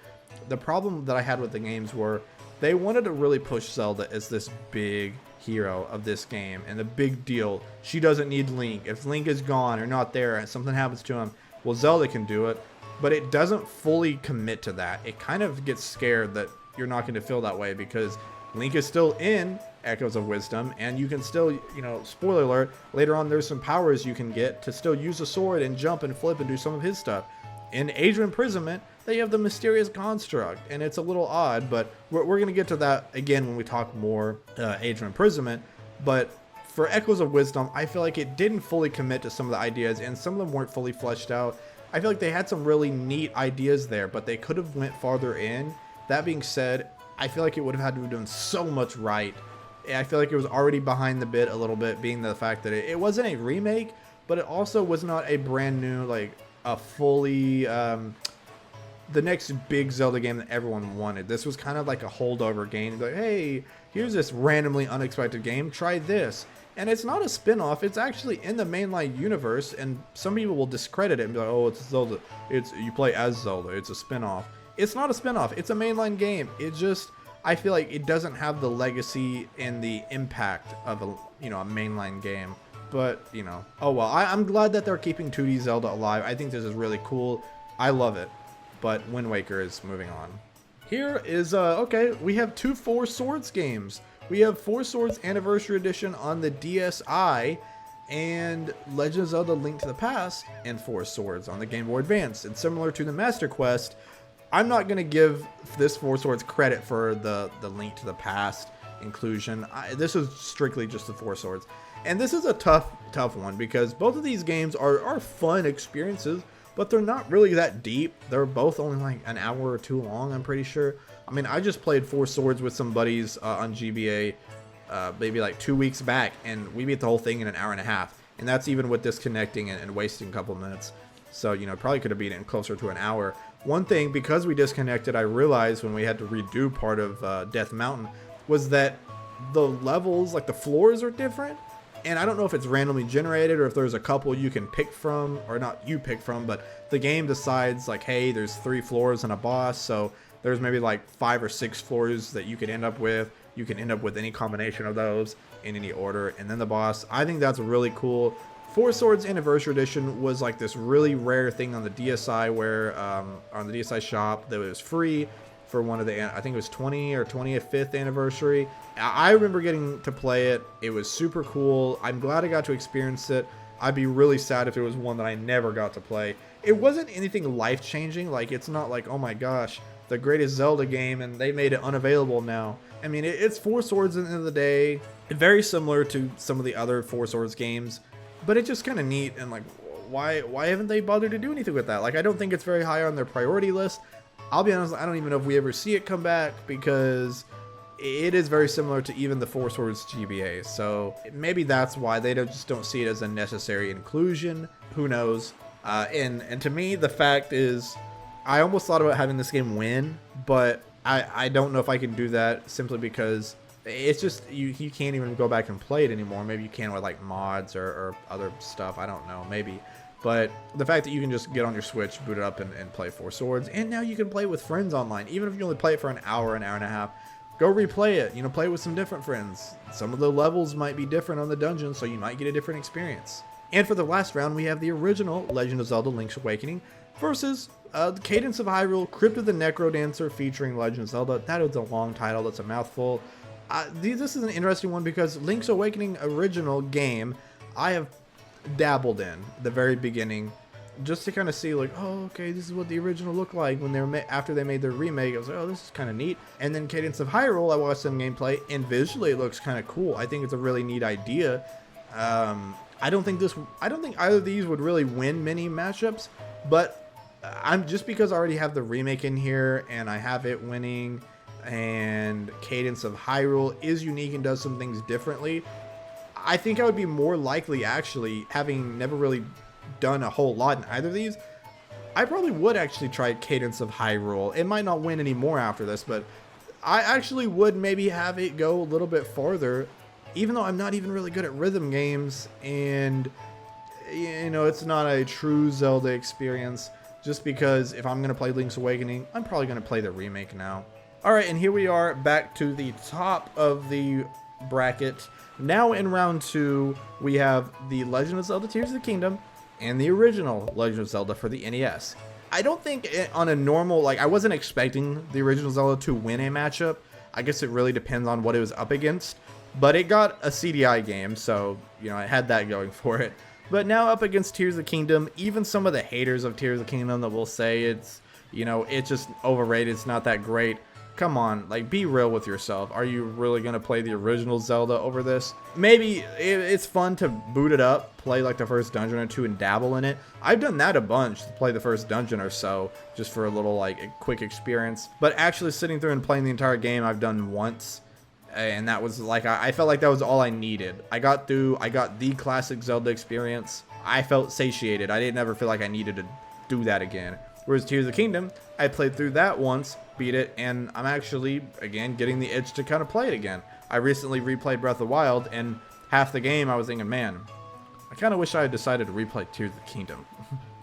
the problem that I had with the games were they wanted to really push Zelda as this big hero of this game and the big deal. She doesn't need Link. If Link is gone or not there and something happens to him, well, Zelda can do it. But it doesn't fully commit to that. It kind of gets scared that you're not going to feel that way because Link is still in Echoes of Wisdom, and you can still, spoiler alert, later on there's some powers you can get to still use a sword and jump and flip and do some of his stuff. In Age of Imprisonment, that you have the mysterious construct, and it's a little odd, but we're going to get to that again when we talk more Age of Imprisonment. But for Echoes of Wisdom, I feel like it didn't fully commit to some of the ideas, and some of them weren't fully fleshed out. I feel like they had some really neat ideas there, but they could have went farther in. That being said, I feel like it would have had to have done so much right. I feel like it was already behind the bit a little bit, being the fact that it wasn't a remake, but it also was not a brand new, like a fully the next big Zelda game that everyone wanted. This was kind of like a holdover game. Like, hey, here's this randomly unexpected game, try this. And it's not a spin-off, it's actually in the mainline universe, and some people will discredit it and be like, oh, it's Zelda, you play as Zelda, it's a spin-off. It's not a spin-off, it's a mainline game. It just, I feel like it doesn't have the legacy and the impact of a mainline game. But, oh well, I'm glad that they're keeping 2D Zelda alive. I think this is really cool. I love it. But Wind Waker is moving on. Here is, okay, we have 2 Four Swords games. We have Four Swords Anniversary Edition on the DSi, and Legend of Zelda Link to the Past and Four Swords on the Game Boy Advance. And similar to the Master Quest, I'm not going to give this Four Swords credit for the Link to the Past inclusion. This is strictly just the Four Swords. And this is a tough one, because both of these games are fun experiences, but they're not really that deep. They're both only like an hour or 2 long, I'm pretty sure. I mean, I just played Four Swords with some buddies on GBA maybe like 2 weeks back, and we beat the whole thing in an hour and a half. And that's even with disconnecting and wasting a couple minutes. So, probably could have beat it in closer to an hour. One thing, because we disconnected, I realized when we had to redo part of Death Mountain, was that the levels, like the floors, are different. And I don't know if it's randomly generated or if there's a couple you can pick from, or not you pick from, but the game decides like, hey, there's 3 floors and a boss, so there's maybe like 5 or 6 floors that you could end up with. You can end up with any combination of those in any order, and then the boss. I think that's really cool. Four Swords Anniversary Edition was like this really rare thing on the DSi, where on the DSi shop that was free for one of the, I think it was 20 or 25th anniversary. I remember getting to play it. It was super cool. I'm glad I got to experience it. I'd be really sad if it was one that I never got to play. It wasn't anything life-changing. Like, it's not like, oh my gosh, the greatest Zelda game and they made it unavailable now. I mean, it's Four Swords at the end of the day. Very similar to some of the other Four Swords games, but it's just kind of neat. And like, why haven't they bothered to do anything with that? Like, I don't think it's very high on their priority list. I'll be honest, I don't even know if we ever see it come back, because it is very similar to even the Four Swords GBA. So maybe that's why they just don't see it as a necessary inclusion. Who knows? And to me, the fact is, I almost thought about having this game win, but I don't know if I can do that, simply because it's just, you can't even go back and play it anymore. Maybe you can with like mods or other stuff. I don't know, maybe. But the fact that you can just get on your Switch, boot it up, and play Four Swords, and now you can play it with friends online, even if you only play it for an hour and a half. Go replay it, play it with some different friends. Some of the levels might be different on the dungeon, so you might get a different experience. And for the last round, we have the original Legend of Zelda Link's Awakening versus the Cadence of Hyrule Crypt of the Necrodancer featuring Legend of Zelda. That is a long title, that's a mouthful. This is an interesting one, because Link's Awakening original game, I have dabbled in the very beginning, just to kind of see like, oh, okay, this is what the original looked like when they were after they made their remake. I was like, oh, this is kind of neat. And then Cadence of Hyrule, I watched some gameplay, and visually it looks kind of cool. I think it's a really neat idea. I don't think either of these would really win many matchups, but I'm just, because I already have the remake in here and I have it winning, and Cadence of Hyrule is unique and does some things differently, I think I would be more likely, actually, having never really done a whole lot in either of these, I probably would actually try Cadence of Hyrule. It might not win anymore after this, but I actually would maybe have it go a little bit farther, even though I'm not even really good at rhythm games, and, it's not a true Zelda experience, just because if I'm going to play Link's Awakening, I'm probably going to play the remake now. Alright, and here we are back to the top of the bracket. Now in round 2, we have the Legend of Zelda Tears of the Kingdom and the original Legend of Zelda for the NES. I don't think on a normal, I wasn't expecting the original Zelda to win a matchup. I guess it really depends on what it was up against, but it got a CDI game, so, it had that going for it. But now up against Tears of the Kingdom, even some of the haters of Tears of the Kingdom that will say it's You know, it's just overrated. It's not that great. Come on, like, be real with yourself. Are you really gonna play the original Zelda over this? Maybe it's fun to boot it up, play like the first dungeon or two and dabble in it. I've done that a bunch, to play the first dungeon or so, just for a little like a quick experience. But actually sitting through and playing the entire game, I've done once. And that was like, I felt like that was all I needed. I got the classic Zelda experience. I felt satiated. I didn't ever feel like I needed to do that again. Whereas Tears of the Kingdom, I played through that once, beat it, and I'm actually, again, getting the itch to kind of play it again. I recently replayed Breath of the Wild, and half the game I was thinking, man, I kind of wish I had decided to replay Tears of the Kingdom.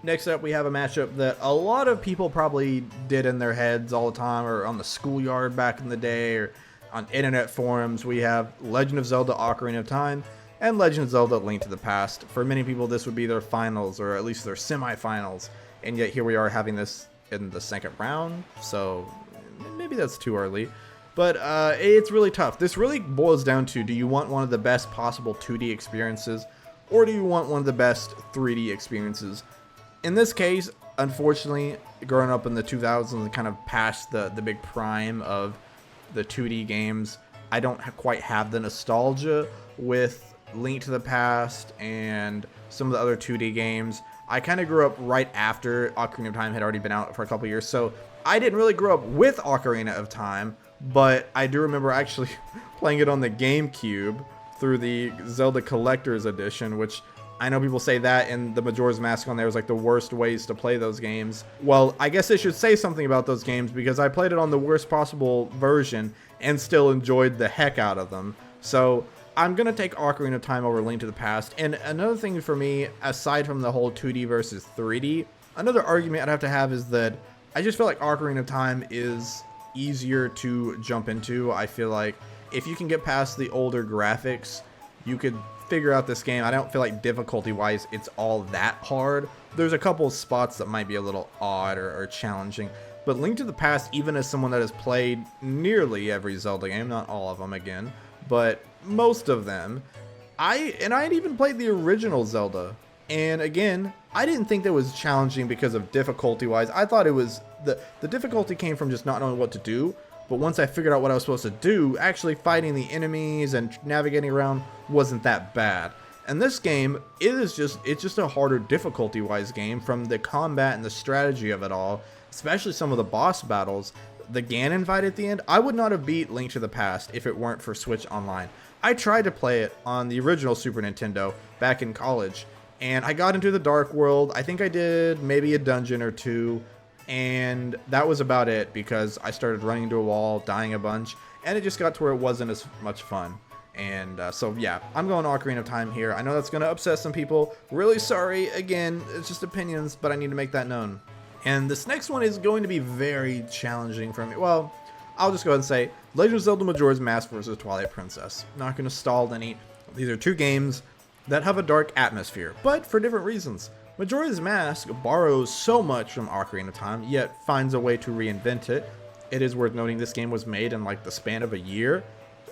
Next up, we have a matchup that a lot of people probably did in their heads all the time, or on the schoolyard back in the day, or on internet forums. We have Legend of Zelda Ocarina of Time and Legend of Zelda Link to the Past. For many people, this would be their finals, or at least their semifinals. And yet here we are having this in the second round, so maybe that's too early. But it's really tough. This really boils down to, do you want one of the best possible 2D experiences, or do you want one of the best 3D experiences? In this case, unfortunately, growing up in the 2000s and kind of past the big prime of the 2D games, I don't quite have the nostalgia with Link to the Past and some of the other 2D games. I kind of grew up right after Ocarina of Time had already been out for a couple years, so I didn't really grow up with Ocarina of Time, but I do remember actually playing it on the GameCube through the Zelda Collector's Edition, which I know people say that and the Majora's Mask on there is like the worst ways to play those games. Well, I guess I should say something about those games, because I played it on the worst possible version and still enjoyed the heck out of them. So I'm going to take Ocarina of Time over Link to the Past. And another thing for me, aside from the whole 2D versus 3D, another argument I'd have is that I just feel like Ocarina of Time is easier to jump into. I feel like if you can get past the older graphics, you could figure out this game. I don't feel like difficulty-wise it's all that hard. There's a couple of spots that might be a little odd or challenging. But Link to the Past, even as someone that has played nearly every Zelda game, not all of them again, but most of them, I had even played the original Zelda, and again, I didn't think that was challenging because of difficulty wise. I thought it was the difficulty came from just not knowing what to do, but once I figured out what I was supposed to do, actually fighting the enemies and navigating around wasn't that bad. And this game, it's just a harder difficulty wise game, from the combat and the strategy of it all, especially some of the boss battles. The Ganon fight at the end, I would not have beat Link to the Past if it weren't for Switch Online. I tried to play it on the original Super Nintendo back in college, and I got into the Dark World. I think I did maybe a dungeon or two, and that was about it, because I started running into a wall, dying a bunch, and it just got to where it wasn't as much fun. And so yeah, I'm going Ocarina of Time here. I know that's going to upset some people. Really sorry. Again, it's just opinions, but I need to make that known. And this next one is going to be very challenging for me. Well, I'll just go ahead and say Legend of Zelda Majora's Mask versus Twilight Princess. Not going to stall any. These are two games that have a dark atmosphere, but for different reasons. Majora's Mask borrows so much from Ocarina of Time, yet finds a way to reinvent it. It is worth noting this game was made in like the span of a year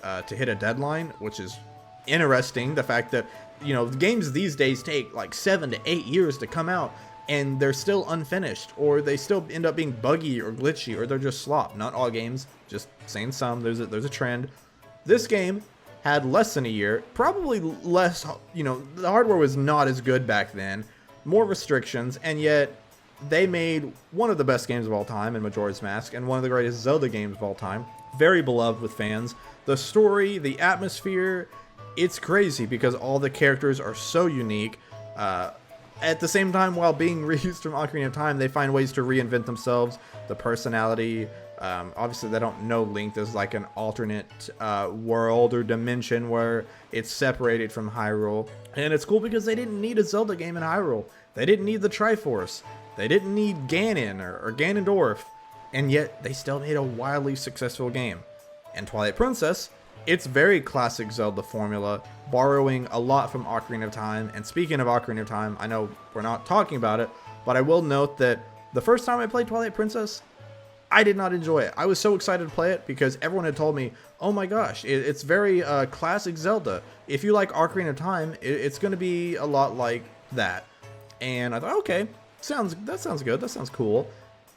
to hit a deadline, which is interesting. The fact that, you know, games these days take like 7 to 8 years to come out, and they're still unfinished, or they still end up being buggy or glitchy, or they're just slop. Not all games, just saying some. There's a trend. This game had less than a year, probably less, you know, the hardware was not as good back then, more restrictions, and yet they made one of the best games of all time in Majora's Mask, and one of the greatest Zelda games of all time. Very beloved with fans. The story, the atmosphere, it's crazy because all the characters are so unique. At the same time, while being reused from Ocarina of Time, they find ways to reinvent themselves. The personality, obviously they don't know Link. There's like an alternate world or dimension where it's separated from Hyrule. And it's cool because they didn't need a Zelda game in Hyrule. They didn't need the Triforce. They didn't need Ganon or Ganondorf. And yet they still made a wildly successful game. And Twilight Princess, it's very classic Zelda formula, borrowing a lot from Ocarina of Time. And speaking of Ocarina of Time, I know we're not talking about it, but I will note that the first time I played Twilight Princess, I did not enjoy it. I was so excited to play it because everyone had told me, oh my gosh, it's very classic Zelda. If you like Ocarina of Time, it's going to be a lot like that. And I thought, okay, that sounds good, that sounds cool.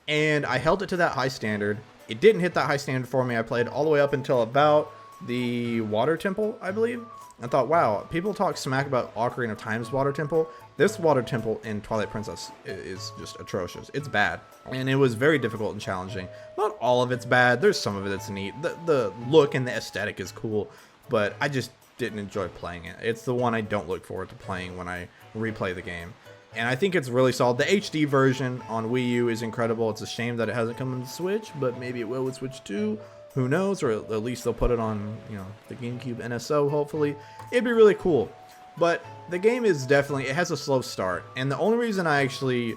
and I held it to that high standard. It didn't hit that high standard for me. I played all the way up until about the Water Temple, I believe. I thought, wow, people talk smack about Ocarina of Time's Water Temple. This Water Temple in Twilight Princess is just atrocious. It's bad. And it was very difficult and challenging. Not all of it's bad. There's some of it that's neat. The look and the aesthetic is cool, but I just didn't enjoy playing it. It's the one I don't look forward to playing when I replay the game. And I think it's really solid. The HD version on Wii U is incredible. It's a shame that it hasn't come on the Switch, but maybe it will with Switch 2. Who knows? Or at least they'll put it on, the GameCube NSO, hopefully. It'd be really cool. But the game is definitely, it has a slow start. And the only reason I actually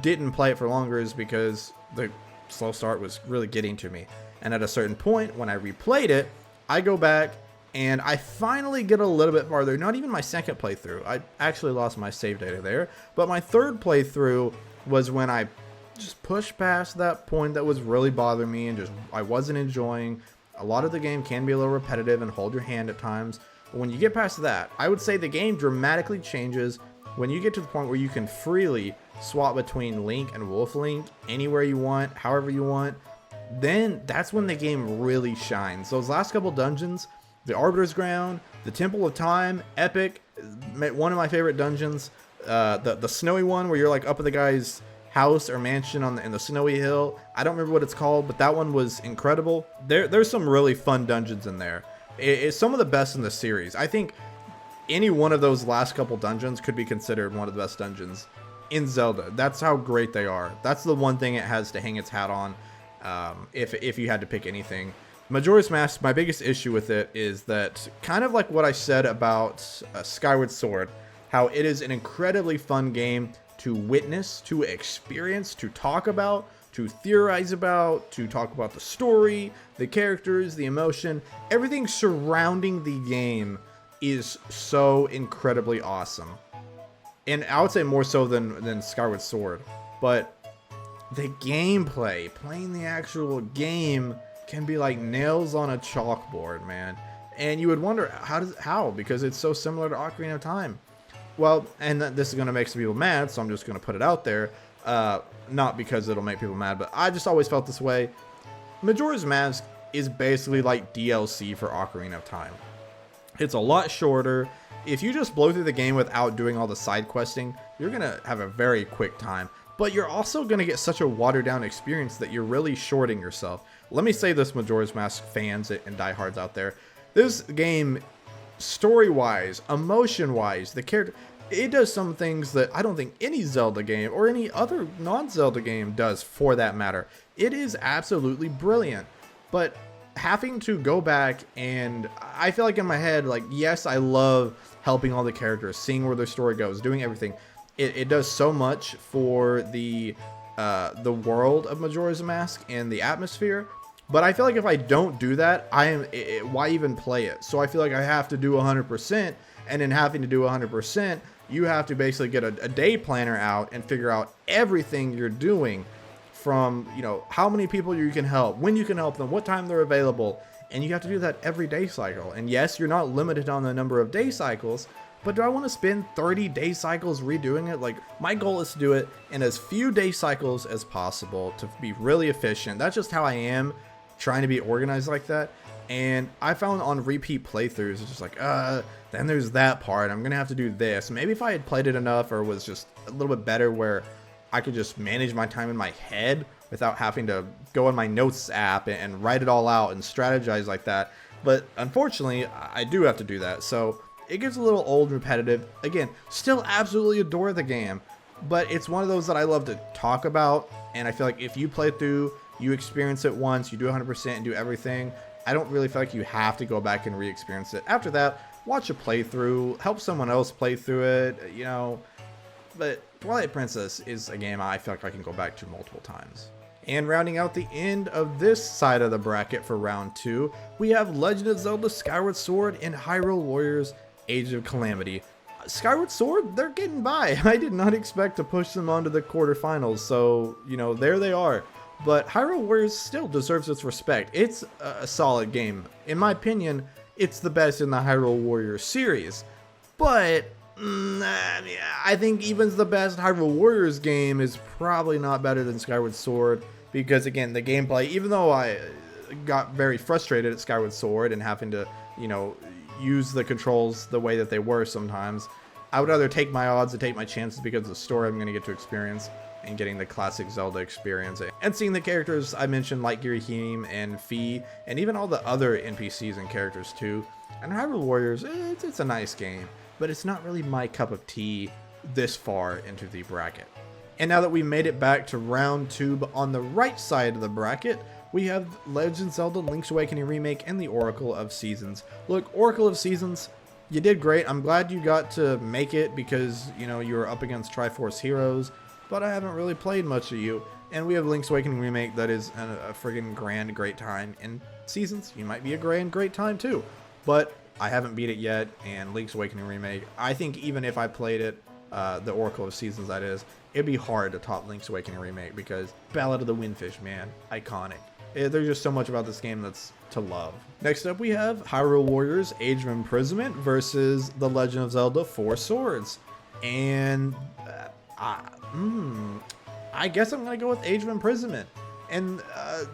didn't play it for longer is because the slow start was really getting to me. And at a certain point, when I replayed it, I go back and I finally get a little bit farther. Not even my second playthrough. I actually lost my save data there. But my third playthrough was when I just pushed past that point that was really bothering me and just I wasn't enjoying. A lot of the game can be a little repetitive and hold your hand at times. But when you get past that, I would say the game dramatically changes when you get to the point where you can freely swap between Link and Wolf Link anywhere you want, however you want. Then that's when the game really shines. Those last couple dungeons, the Arbiter's Ground, the Temple of Time, epic. One of my favorite dungeons. The snowy one where you're like up at the guy's house or mansion in the snowy hill. I don't remember what it's called, but that one was incredible. There's some really fun dungeons in there. It's some of the best in the series. I think any one of those last couple dungeons could be considered one of the best dungeons in Zelda. That's how great they are. That's the one thing it has to hang its hat on. If you had to pick anything. Majora's Mask, my biggest issue with it is that, kind of like what I said about Skyward Sword, how it is an incredibly fun game to witness, to experience, to talk about, to theorize about, to talk about the story, the characters, the emotion. Everything surrounding the game is so incredibly awesome. And I would say more so than Skyward Sword. But the gameplay, playing the actual game, can be like nails on a chalkboard, man. And you would wonder, how? Because it's so similar to Ocarina of Time. Well, and this is going to make some people mad, so I'm just going to put it out there. Not because it'll make people mad, but I just always felt this way. Majora's Mask is basically like DLC for Ocarina of Time. It's a lot shorter. If you just blow through the game without doing all the side questing, you're going to have a very quick time. But you're also going to get such a watered down experience that you're really shorting yourself. Let me say this, Majora's Mask fans and diehards out there. This game, story-wise, emotion-wise, the character, it does some things that I don't think any Zelda game or any other non-Zelda game does, for that matter. It is absolutely brilliant. But having to go back and I feel like in my head, like, yes, I love helping all the characters, seeing where their story goes, doing everything. It does so much for the world of Majora's Mask and the atmosphere. But I feel like if I don't do that, why even play it? So I feel like I have to do 100%, and in having to do 100%, you have to basically get a day planner out and figure out everything you're doing, from, how many people you can help, when you can help them, what time they're available, and you have to do that every day cycle. And yes, you're not limited on the number of day cycles, but do I want to spend 30 day cycles redoing it? Like, my goal is to do it in as few day cycles as possible to be really efficient. That's just how I am, trying to be organized like that. And I found on repeat playthroughs, it's just like, then there's that part. I'm going to have to do this. Maybe if I had played it enough or was just a little bit better where I could just manage my time in my head without having to go in my notes app and write it all out and strategize like that. But unfortunately, I do have to do that. So it gets a little old and repetitive. Again, still absolutely adore the game, but it's one of those that I love to talk about. And I feel like if you play through, you experience it once, you do 100% and do everything, I don't really feel like you have to go back and re-experience it. After that, watch a playthrough, help someone else play through it, But Twilight Princess is a game I feel like I can go back to multiple times. And rounding out the end of this side of the bracket for round 2, we have Legend of Zelda Skyward Sword and Hyrule Warriors Age of Calamity. Skyward Sword, they're getting by. I did not expect to push them onto the quarterfinals, so, there they are. But Hyrule Warriors still deserves its respect. It's a solid game. In my opinion, it's the best in the Hyrule Warriors series. But I think even the best Hyrule Warriors game is probably not better than Skyward Sword, because again, the gameplay, even though I got very frustrated at Skyward Sword and having to, you know, use the controls the way that they were sometimes, I would rather take my odds and take my chances because of the story I'm going to get to experience and getting the classic Zelda experience and seeing the characters I mentioned like Girahim and Fi and even all the other NPCs and characters too. And Hyrule Warriors, it's a nice game, but it's not really my cup of tea this far into the bracket. And now that we made it back to round 2, but on the right side of the bracket, we have Legend of Zelda Link's Awakening Remake and the Oracle of Seasons. Look, Oracle of Seasons, you did great. I'm glad you got to make it because, you know, you were up against Triforce Heroes, but I haven't really played much of you. And we have Link's Awakening Remake that is a friggin' grand, great time. And Seasons, you might be a grand, great time too. But I haven't beat it yet, and Link's Awakening Remake, I think even if I played it, the Oracle of Seasons that is, it'd be hard to top Link's Awakening Remake because Ballad of the Windfish, man, iconic. There's just so much about this game that's to love. Next up we have Hyrule Warriors Age of Imprisonment versus The Legend of Zelda Four Swords. And I guess I'm going to go with Age of Imprisonment. And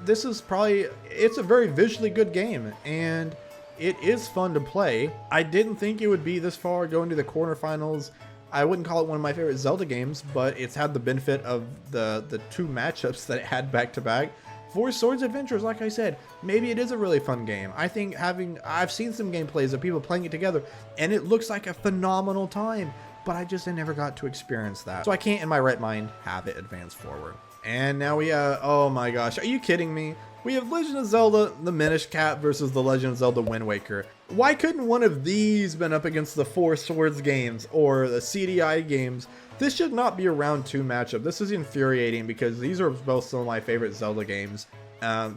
this is probably, it's a very visually good game, and it is fun to play. I didn't think it would be this far going to the quarterfinals. I wouldn't call it one of my favorite Zelda games, but it's had the benefit of the 2 matchups that it had back to back. Four Swords Adventures, like I said, maybe it is a really fun game. I think I've seen some gameplays of people playing it together, and it looks like a phenomenal time, but I never got to experience that. So I can't in my right mind have it advance forward. And now we have, oh my gosh, are you kidding me? We have Legend of Zelda The Minish Cap versus The Legend of Zelda Wind Waker. Why couldn't one of these been up against the Four Swords games or the CDI games? This should not be a round 2 matchup. This is infuriating because these are both some of my favorite Zelda games.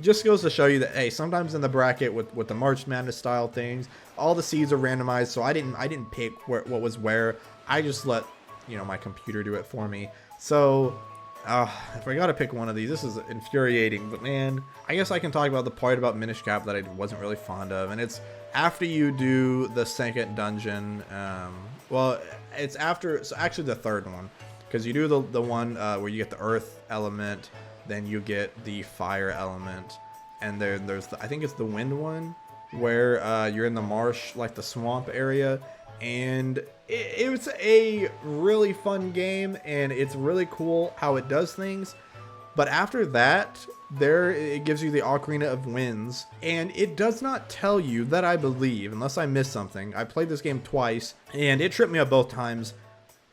Just goes to show you that, hey, sometimes in the bracket with the March Madness style things, all the seeds are randomized, so I didn't pick what was where. I just let, you know, my computer do it for me. So if I gotta pick one of these, this is infuriating, but man, I guess I can talk about the part about Minish Cap that I wasn't really fond of, and it's after you do the second dungeon, well, it's after, so actually the third one, because you do the one where you get the earth element, then you get the fire element, and there's the, I think it's the wind one, where you're in the marsh, like the swamp area, and it was a really fun game, and it's really cool how it does things. But after that, it gives you the Ocarina of Winds, and it does not tell you that, I believe, unless I missed something. I played this game twice, and it tripped me up both times.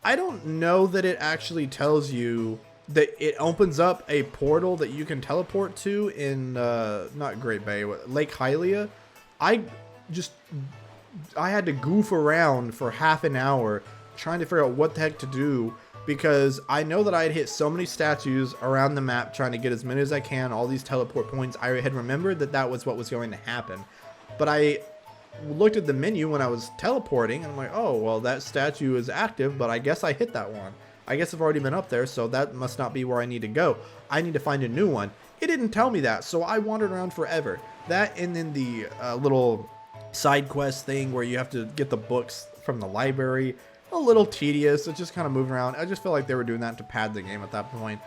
I don't know that it actually tells you that it opens up a portal that you can teleport to in, not Great Bay, Lake Hylia. I had to goof around for half an hour trying to figure out what the heck to do, because I know that I had hit so many statues around the map trying to get as many as I can, all these teleport points. I had remembered that was what was going to happen. But I looked at the menu when I was teleporting, and I'm like, oh, well, that statue is active, but I guess I hit that one. I guess I've already been up there, so that must not be where I need to go. I need to find a new one. It didn't tell me that, so I wandered around forever. That, and then the little side quest thing where you have to get the books from the library, a little tedious. It's just kind of moving around. I just feel like they were doing that to pad the game at that point.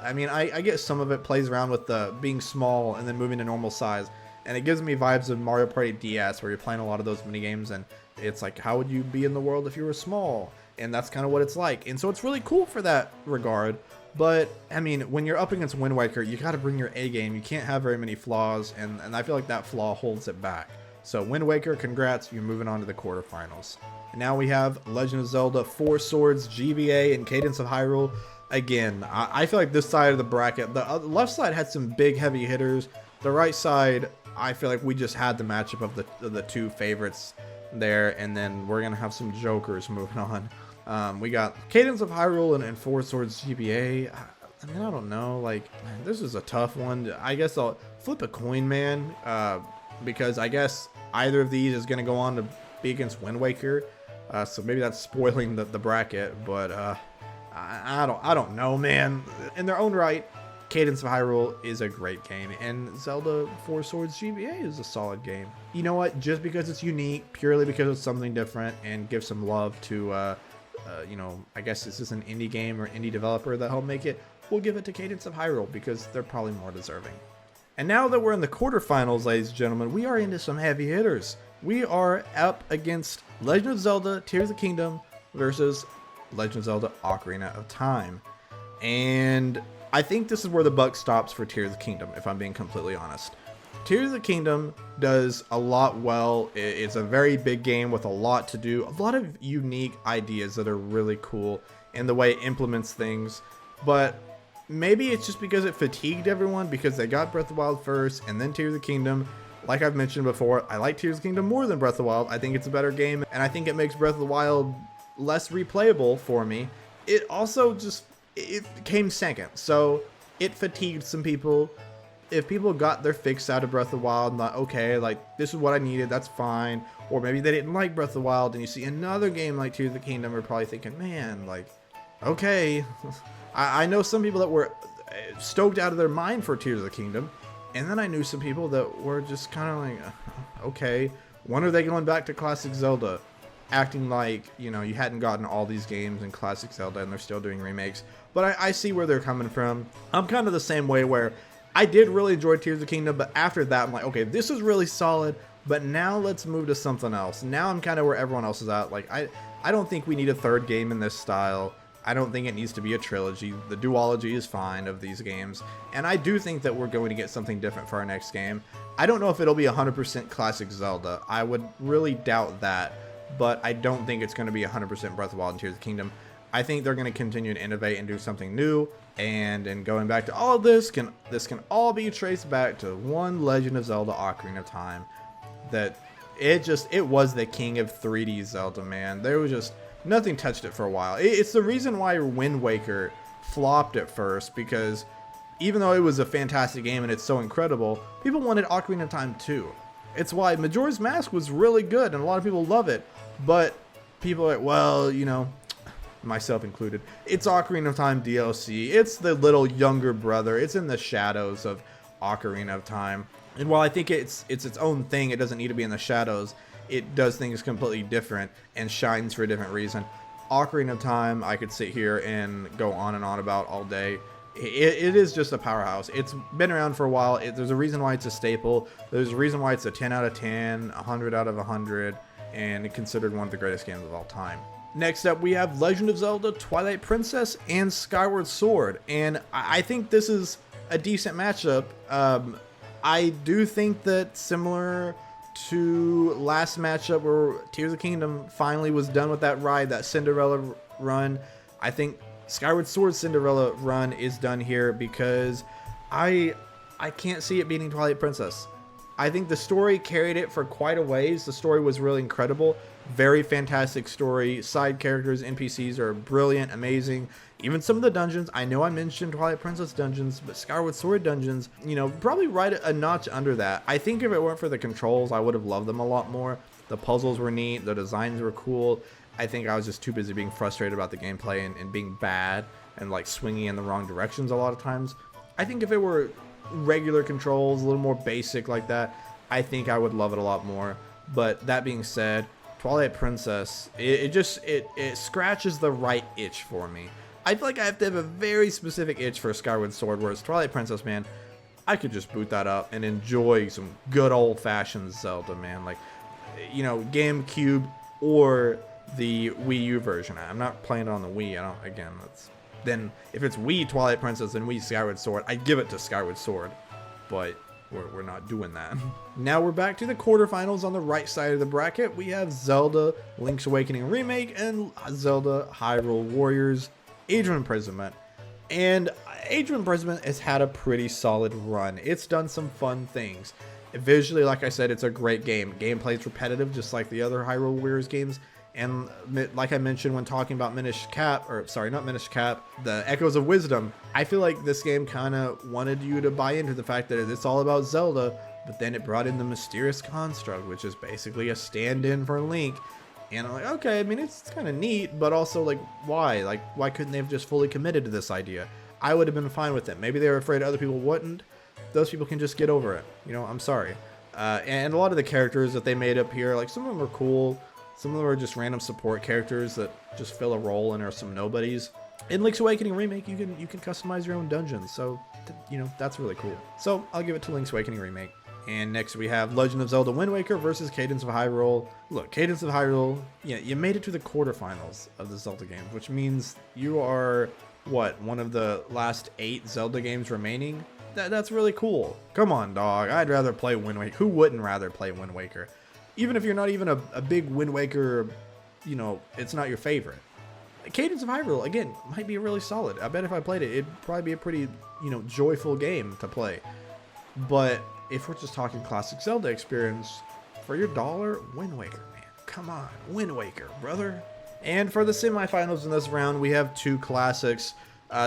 I mean, I get some of it plays around with the being small and then moving to normal size, and it gives me vibes of Mario Party DS, where you're playing a lot of those mini games, and it's like, how would you be in the world if you were small? And that's kind of what it's like. And so it's really cool for that regard. But I mean, when you're up against Wind Waker, you got to bring your A game. You can't have very many flaws, and I feel like that flaw holds it back. So Wind Waker, congrats, you're moving on to the quarterfinals. And now we have Legend of Zelda Four Swords GBA and Cadence of Hyrule. Again, I feel like this side of the bracket, the left side had some big heavy hitters. The right side, I feel like we just had the matchup of the 2 favorites there, and then we're going to have some jokers moving on. We got Cadence of Hyrule and Four Swords GBA. I mean, I don't know, like, this is a tough one. I guess I'll flip a coin, man, because I guess either of these is going to go on to be against Wind Waker. So maybe that's spoiling the bracket, but I don't know, man. In their own right, Cadence of Hyrule is a great game, and Zelda Four Swords GBA is a solid game. You know what? Just because it's unique, purely because it's something different, and give some love to I guess this is an indie game or indie developer that helped make it, we'll give it to Cadence of Hyrule because they're probably more deserving. And now that we're in the quarterfinals, ladies and gentlemen, we are into some heavy hitters. We are up against Legend of Zelda Tears of the Kingdom versus Legend of Zelda Ocarina of Time. And I think this is where the buck stops for Tears of the Kingdom, if I'm being completely honest. Tears of the Kingdom does a lot well. It's a very big game with a lot to do, a lot of unique ideas that are really cool in the way it implements things. But maybe it's just because it fatigued everyone because they got Breath of the Wild first and then Tears of the Kingdom. Like I've mentioned before, I like Tears of the Kingdom more than Breath of the Wild. I think it's a better game, and I think it makes Breath of the Wild less replayable for me. It also it came second, so it fatigued some people. If people got their fix out of Breath of the Wild and thought, okay, like, this is what I needed, that's fine. Or maybe they didn't like Breath of the Wild, and you see another game like Tears of the Kingdom, are probably thinking, man, like, okay. I know some people that were stoked out of their mind for Tears of the Kingdom, and then I knew some people that were just kind of like, okay, when are they going back to Classic Zelda? Acting like, you hadn't gotten all these games in Classic Zelda, and they're still doing remakes. But I see where they're coming from. I'm kind of the same way where I did really enjoy Tears of the Kingdom, but after that, I'm like, okay, this is really solid, but now let's move to something else. Now I'm kind of where everyone else is at. Like, I don't think we need a third game in this style. I don't think it needs to be a trilogy. The duology is fine of these games, and I do think that we're going to get something different for our next game. I don't know if it'll be 100% Classic Zelda. I would really doubt that, but I don't think it's going to be 100% Breath of the Wild and Tears of the Kingdom. I think they're going to continue to innovate and do something new. And in going back to all of this can all be traced back to one Legend of Zelda Ocarina of Time. That it was the king of 3D Zelda, man. There was just nothing touched it for a while. It's the reason why Wind Waker flopped at first, because even though it was a fantastic game and it's so incredible, people wanted Ocarina of Time too. It's why Majora's Mask was really good and a lot of people love it, but people are like, well, myself included, it's Ocarina of Time DLC. It's the little younger brother. It's in the shadows of Ocarina of Time. And while I think it's its own thing, it doesn't need to be in the shadows. It does things completely different and shines for a different reason. Ocarina of Time, I could sit here and go on and on about all day. It is just a powerhouse. It's been around for a while. There's a reason why it's a staple. There's a reason why it's a 10 out of 10, 100 out of 100, and considered one of the greatest games of all time. Next up, we have Legend of Zelda, Twilight Princess, and Skyward Sword. And I think this is a decent matchup. I do think that similar to last matchup where Tears of the Kingdom finally was done with that ride, that Cinderella run, I think Skyward Sword Cinderella run is done here because I can't see it beating Twilight Princess. I think the story carried it for quite a ways. The story was really incredible. Very fantastic story. Side characters, NPCs are brilliant, amazing. Even some of the dungeons, I know I mentioned Twilight Princess dungeons, but Skyward Sword dungeons, probably right a notch under that. I think if it weren't for the controls, I would have loved them a lot more. The puzzles were neat. The designs were cool. I think I was just too busy being frustrated about the gameplay and being bad and like swinging in the wrong directions a lot of times. I think if it were regular controls, a little more basic like that, I think I would love it a lot more. But that being said, Twilight Princess, it scratches the right itch for me. I feel like I have to have a very specific itch for Skyward Sword, whereas Twilight Princess, man, I could just boot that up and enjoy some good old-fashioned Zelda, man. Like, GameCube or the Wii U version. I'm not playing it on the Wii. Then if it's Wii Twilight Princess and Wii Skyward Sword, I'd give it to Skyward Sword. But we're not doing that. Now we're back to the quarterfinals. On the right side of the bracket, we have Zelda Link's Awakening Remake and Zelda Hyrule Warriors Age of Imprisonment. And Age of Imprisonment has had a pretty solid run. It's done some fun things. Visually, like I said, it's a great game. Gameplay is repetitive, just like the other Hyrule Warriors games. And like I mentioned when talking about the Echoes of Wisdom, I feel like this game kind of wanted you to buy into the fact that it's all about Zelda, but then it brought in the mysterious construct, which is basically a stand-in for Link. And I'm like, okay, I mean, it's kind of neat, but also, like, why? Like, why couldn't they have just fully committed to this idea? I would have been fine with it. Maybe they were afraid other people wouldn't. Those people can just get over it. I'm sorry. And a lot of the characters that they made up here, like, some of them are cool. Some of them are just random support characters that just fill a role and are some nobodies. In Link's Awakening Remake, you can customize your own dungeons, so that's really cool. So I'll give it to Link's Awakening Remake. And next we have Legend of Zelda Wind Waker versus Cadence of Hyrule. Look, Cadence of Hyrule, yeah, you made it to the quarterfinals of the Zelda games, which means you are, what, one of the last 8 Zelda games remaining? That's really cool. Come on, dog. I'd rather play Wind Waker. Who wouldn't rather play Wind Waker? Even if you're not even a big Wind Waker, it's not your favorite. Cadence of Hyrule, again, might be really solid. I bet if I played it, it'd probably be a pretty, joyful game to play. But if we're just talking classic Zelda experience, for your dollar, Wind Waker, man. Come on, Wind Waker, brother. And for the semifinals in this round, we have 2 classics.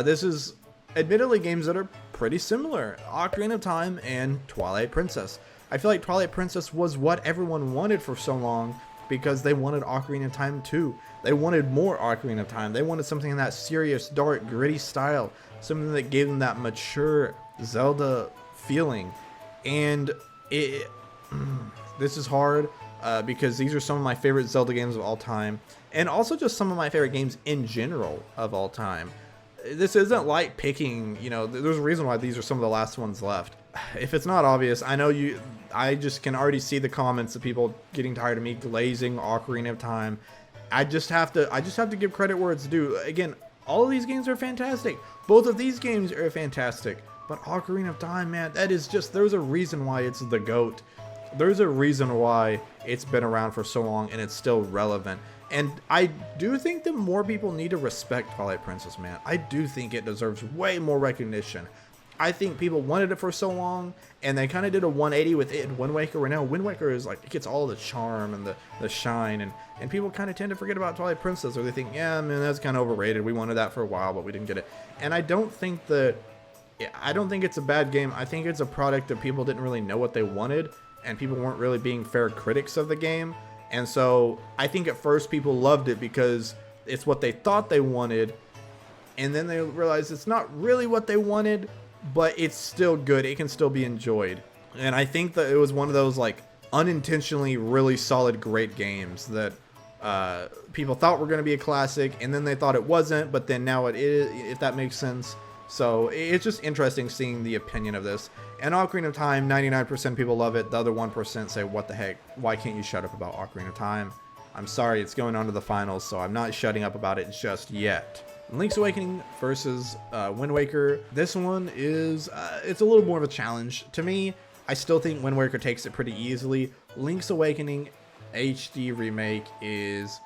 This is admittedly games that are pretty similar. Ocarina of Time and Twilight Princess. I feel like Twilight Princess was what everyone wanted for so long because they wanted Ocarina of Time 2. They wanted more Ocarina of Time. They wanted something in that serious, dark, gritty style. Something that gave them that mature Zelda feeling. And this is hard because these are some of my favorite Zelda games of all time, and also just some of my favorite games in general of all time. This isn't like picking, there's a reason why these are some of the last ones left. If it's not obvious, I just can already see the comments of people getting tired of me glazing Ocarina of Time. I just have to give credit where it's due. Again, all of these games are fantastic. Both of these games are fantastic. But Ocarina of Time, man, there's a reason why it's the GOAT. There's a reason why it's been around for so long and it's still relevant. And I do think that more people need to respect Twilight Princess, man. I do think it deserves way more recognition. I think people wanted it for so long, and they kind of did a 180 with it in Wind Waker, where now Wind Waker is like, it gets all the charm and the shine, and people kind of tend to forget about Twilight Princess, or they think, yeah, man, that's kind of overrated. We wanted that for a while, but we didn't get it. And I don't think it's a bad game. I think it's a product that people didn't really know what they wanted, and people weren't really being fair critics of the game. And so I think at first people loved it because it's what they thought they wanted, and then they realized it's not really what they wanted, but it's still good. It can still be enjoyed. And I think that it was one of those like unintentionally really solid, great games that people thought were going to be a classic, and then they thought it wasn't, but then now it is, if that makes sense. So it's just interesting seeing the opinion of this. And Ocarina of Time, 99% of people love it. The other 1% say, what the heck? Why can't you shut up about Ocarina of Time? I'm sorry, it's going on to the finals, so I'm not shutting up about it just yet. Link's Awakening versus Wind Waker. This one is, it's a little more of a challenge. To me, I still think Wind Waker takes it pretty easily. Link's Awakening HD Remake is,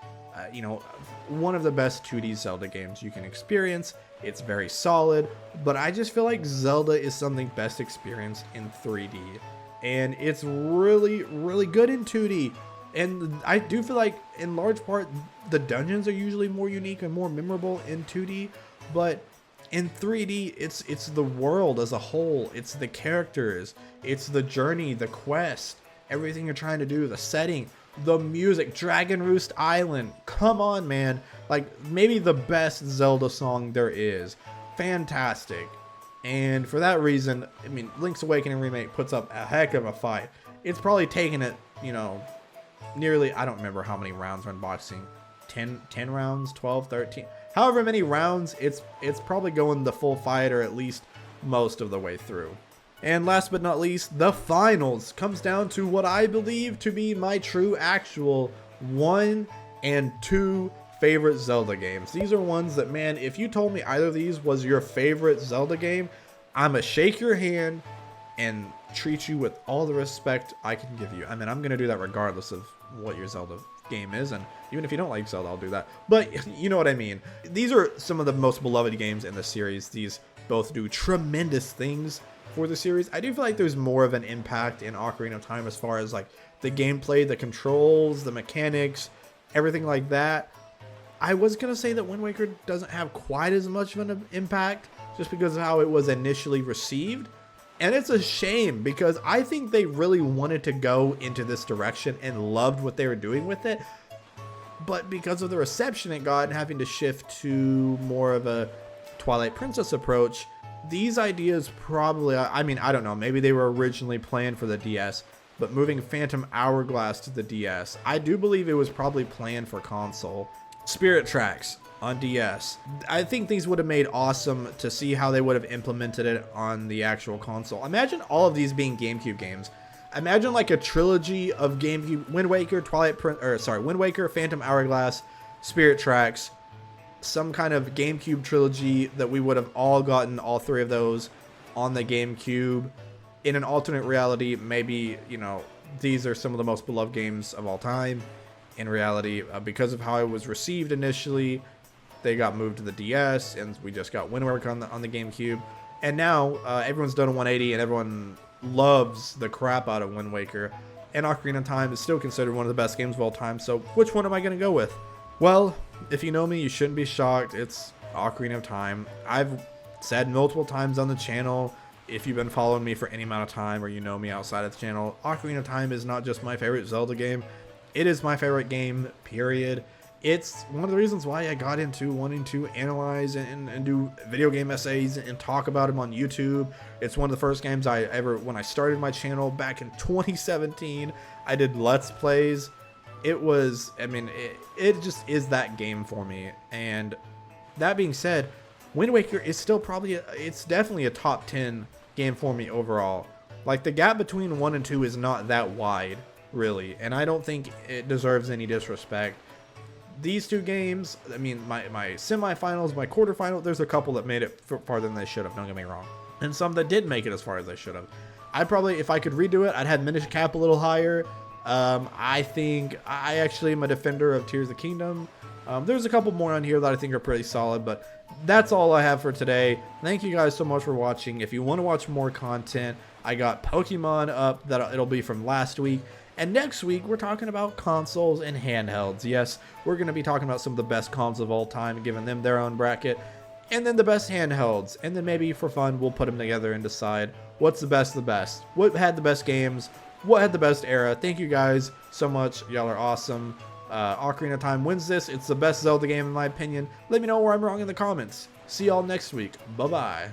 one of the best 2D Zelda games you can experience. It's very solid, but I just feel like Zelda is something best experienced in 3D. And it's really, really good in 2D. And I do feel like, in large part, the dungeons are usually more unique and more memorable in 2D. But in 3D, it's the world as a whole. It's the characters. It's the journey, the quest, everything you're trying to do, the setting, the music, Dragon Roost Island. Come on, man. Like, maybe the best Zelda song there is. Fantastic. And for that reason, I mean, Link's Awakening Remake puts up a heck of a fight. It's probably taken it, nearly, I don't remember how many rounds we're unboxing. 10 rounds, 12, 13. However many rounds, it's probably going the full fight, or at least most of the way through. And last but not least, the finals comes down to what I believe to be my true actual 1 and 2 favorite Zelda games. These are ones that, man, if you told me either of these was your favorite Zelda game, I'ma shake your hand and treat you with all the respect I can give you. I mean, I'm gonna do that regardless of what your Zelda game is, and even if you don't like Zelda, I'll do that. But you know what I mean. These are some of the most beloved games in the series. These both do tremendous things for the series. I do feel like there's more of an impact in Ocarina of Time as far as like the gameplay, the controls, the mechanics, everything like that. I was gonna say that Wind Waker doesn't have quite as much of an impact just because of how it was initially received. And it's a shame because I think they really wanted to go into this direction and loved what they were doing with it. But because of the reception it got and having to shift to more of a Twilight Princess approach, these ideas probably, I mean, I don't know, maybe they were originally planned for the DS, but moving Phantom Hourglass to the DS, I do believe it was probably planned for console. Spirit Tracks on DS. I think these would have made awesome to see how they would have implemented it on the actual console. Imagine all of these being GameCube games. Imagine like a trilogy of GameCube: Wind Waker, Wind Waker, Phantom Hourglass, Spirit Tracks, some kind of GameCube trilogy that we would have all gotten all three of those on the GameCube. In an alternate reality, maybe, you know, these are some of the most beloved games of all time. In reality, because of how it was received initially, they got moved to the DS, and we just got Wind Waker on the GameCube. And now everyone's done a 180, and everyone loves the crap out of Wind Waker. And Ocarina of Time is still considered one of the best games of all time. So which one am I going to go with? Well, if you know me, you shouldn't be shocked. It's Ocarina of Time. I've said multiple times on the channel, if you've been following me for any amount of time, or you know me outside of the channel, Ocarina of Time is not just my favorite Zelda game. It is my favorite game, period. It's one of the reasons why I got into wanting to analyze and do video game essays and talk about them on YouTube. It's one of the first games when I started my channel back in 2017, I did Let's Plays. It was, I mean, it just is that game for me. And that being said, Wind Waker is still it's definitely a top 10 game for me overall. Like, the gap between 1 and 2 is not that wide, really, and I don't think it deserves any disrespect. These two games, I mean, my semifinals, my quarterfinal, there's a couple that made it farther than they should have, don't get me wrong, and some that didn't make it as far as they should have. I'd probably, if I could redo it, I'd have Minish Cap a little higher. I think I actually am a defender of Tears of the Kingdom. There's a couple more on here that I think are pretty solid, but that's all I have for today. Thank you guys so much for watching. If you want to watch more content, I got Pokemon up, that it'll be from last week. And next week, we're talking about consoles and handhelds. Yes, we're going to be talking about some of the best consoles of all time and giving them their own bracket. And then the best handhelds. And then maybe for fun, we'll put them together and decide what's the best of the best. What had the best games? What had the best era? Thank you guys so much. Y'all are awesome. Ocarina of Time wins this. It's the best Zelda game in my opinion. Let me know where I'm wrong in the comments. See y'all next week. Bye-bye.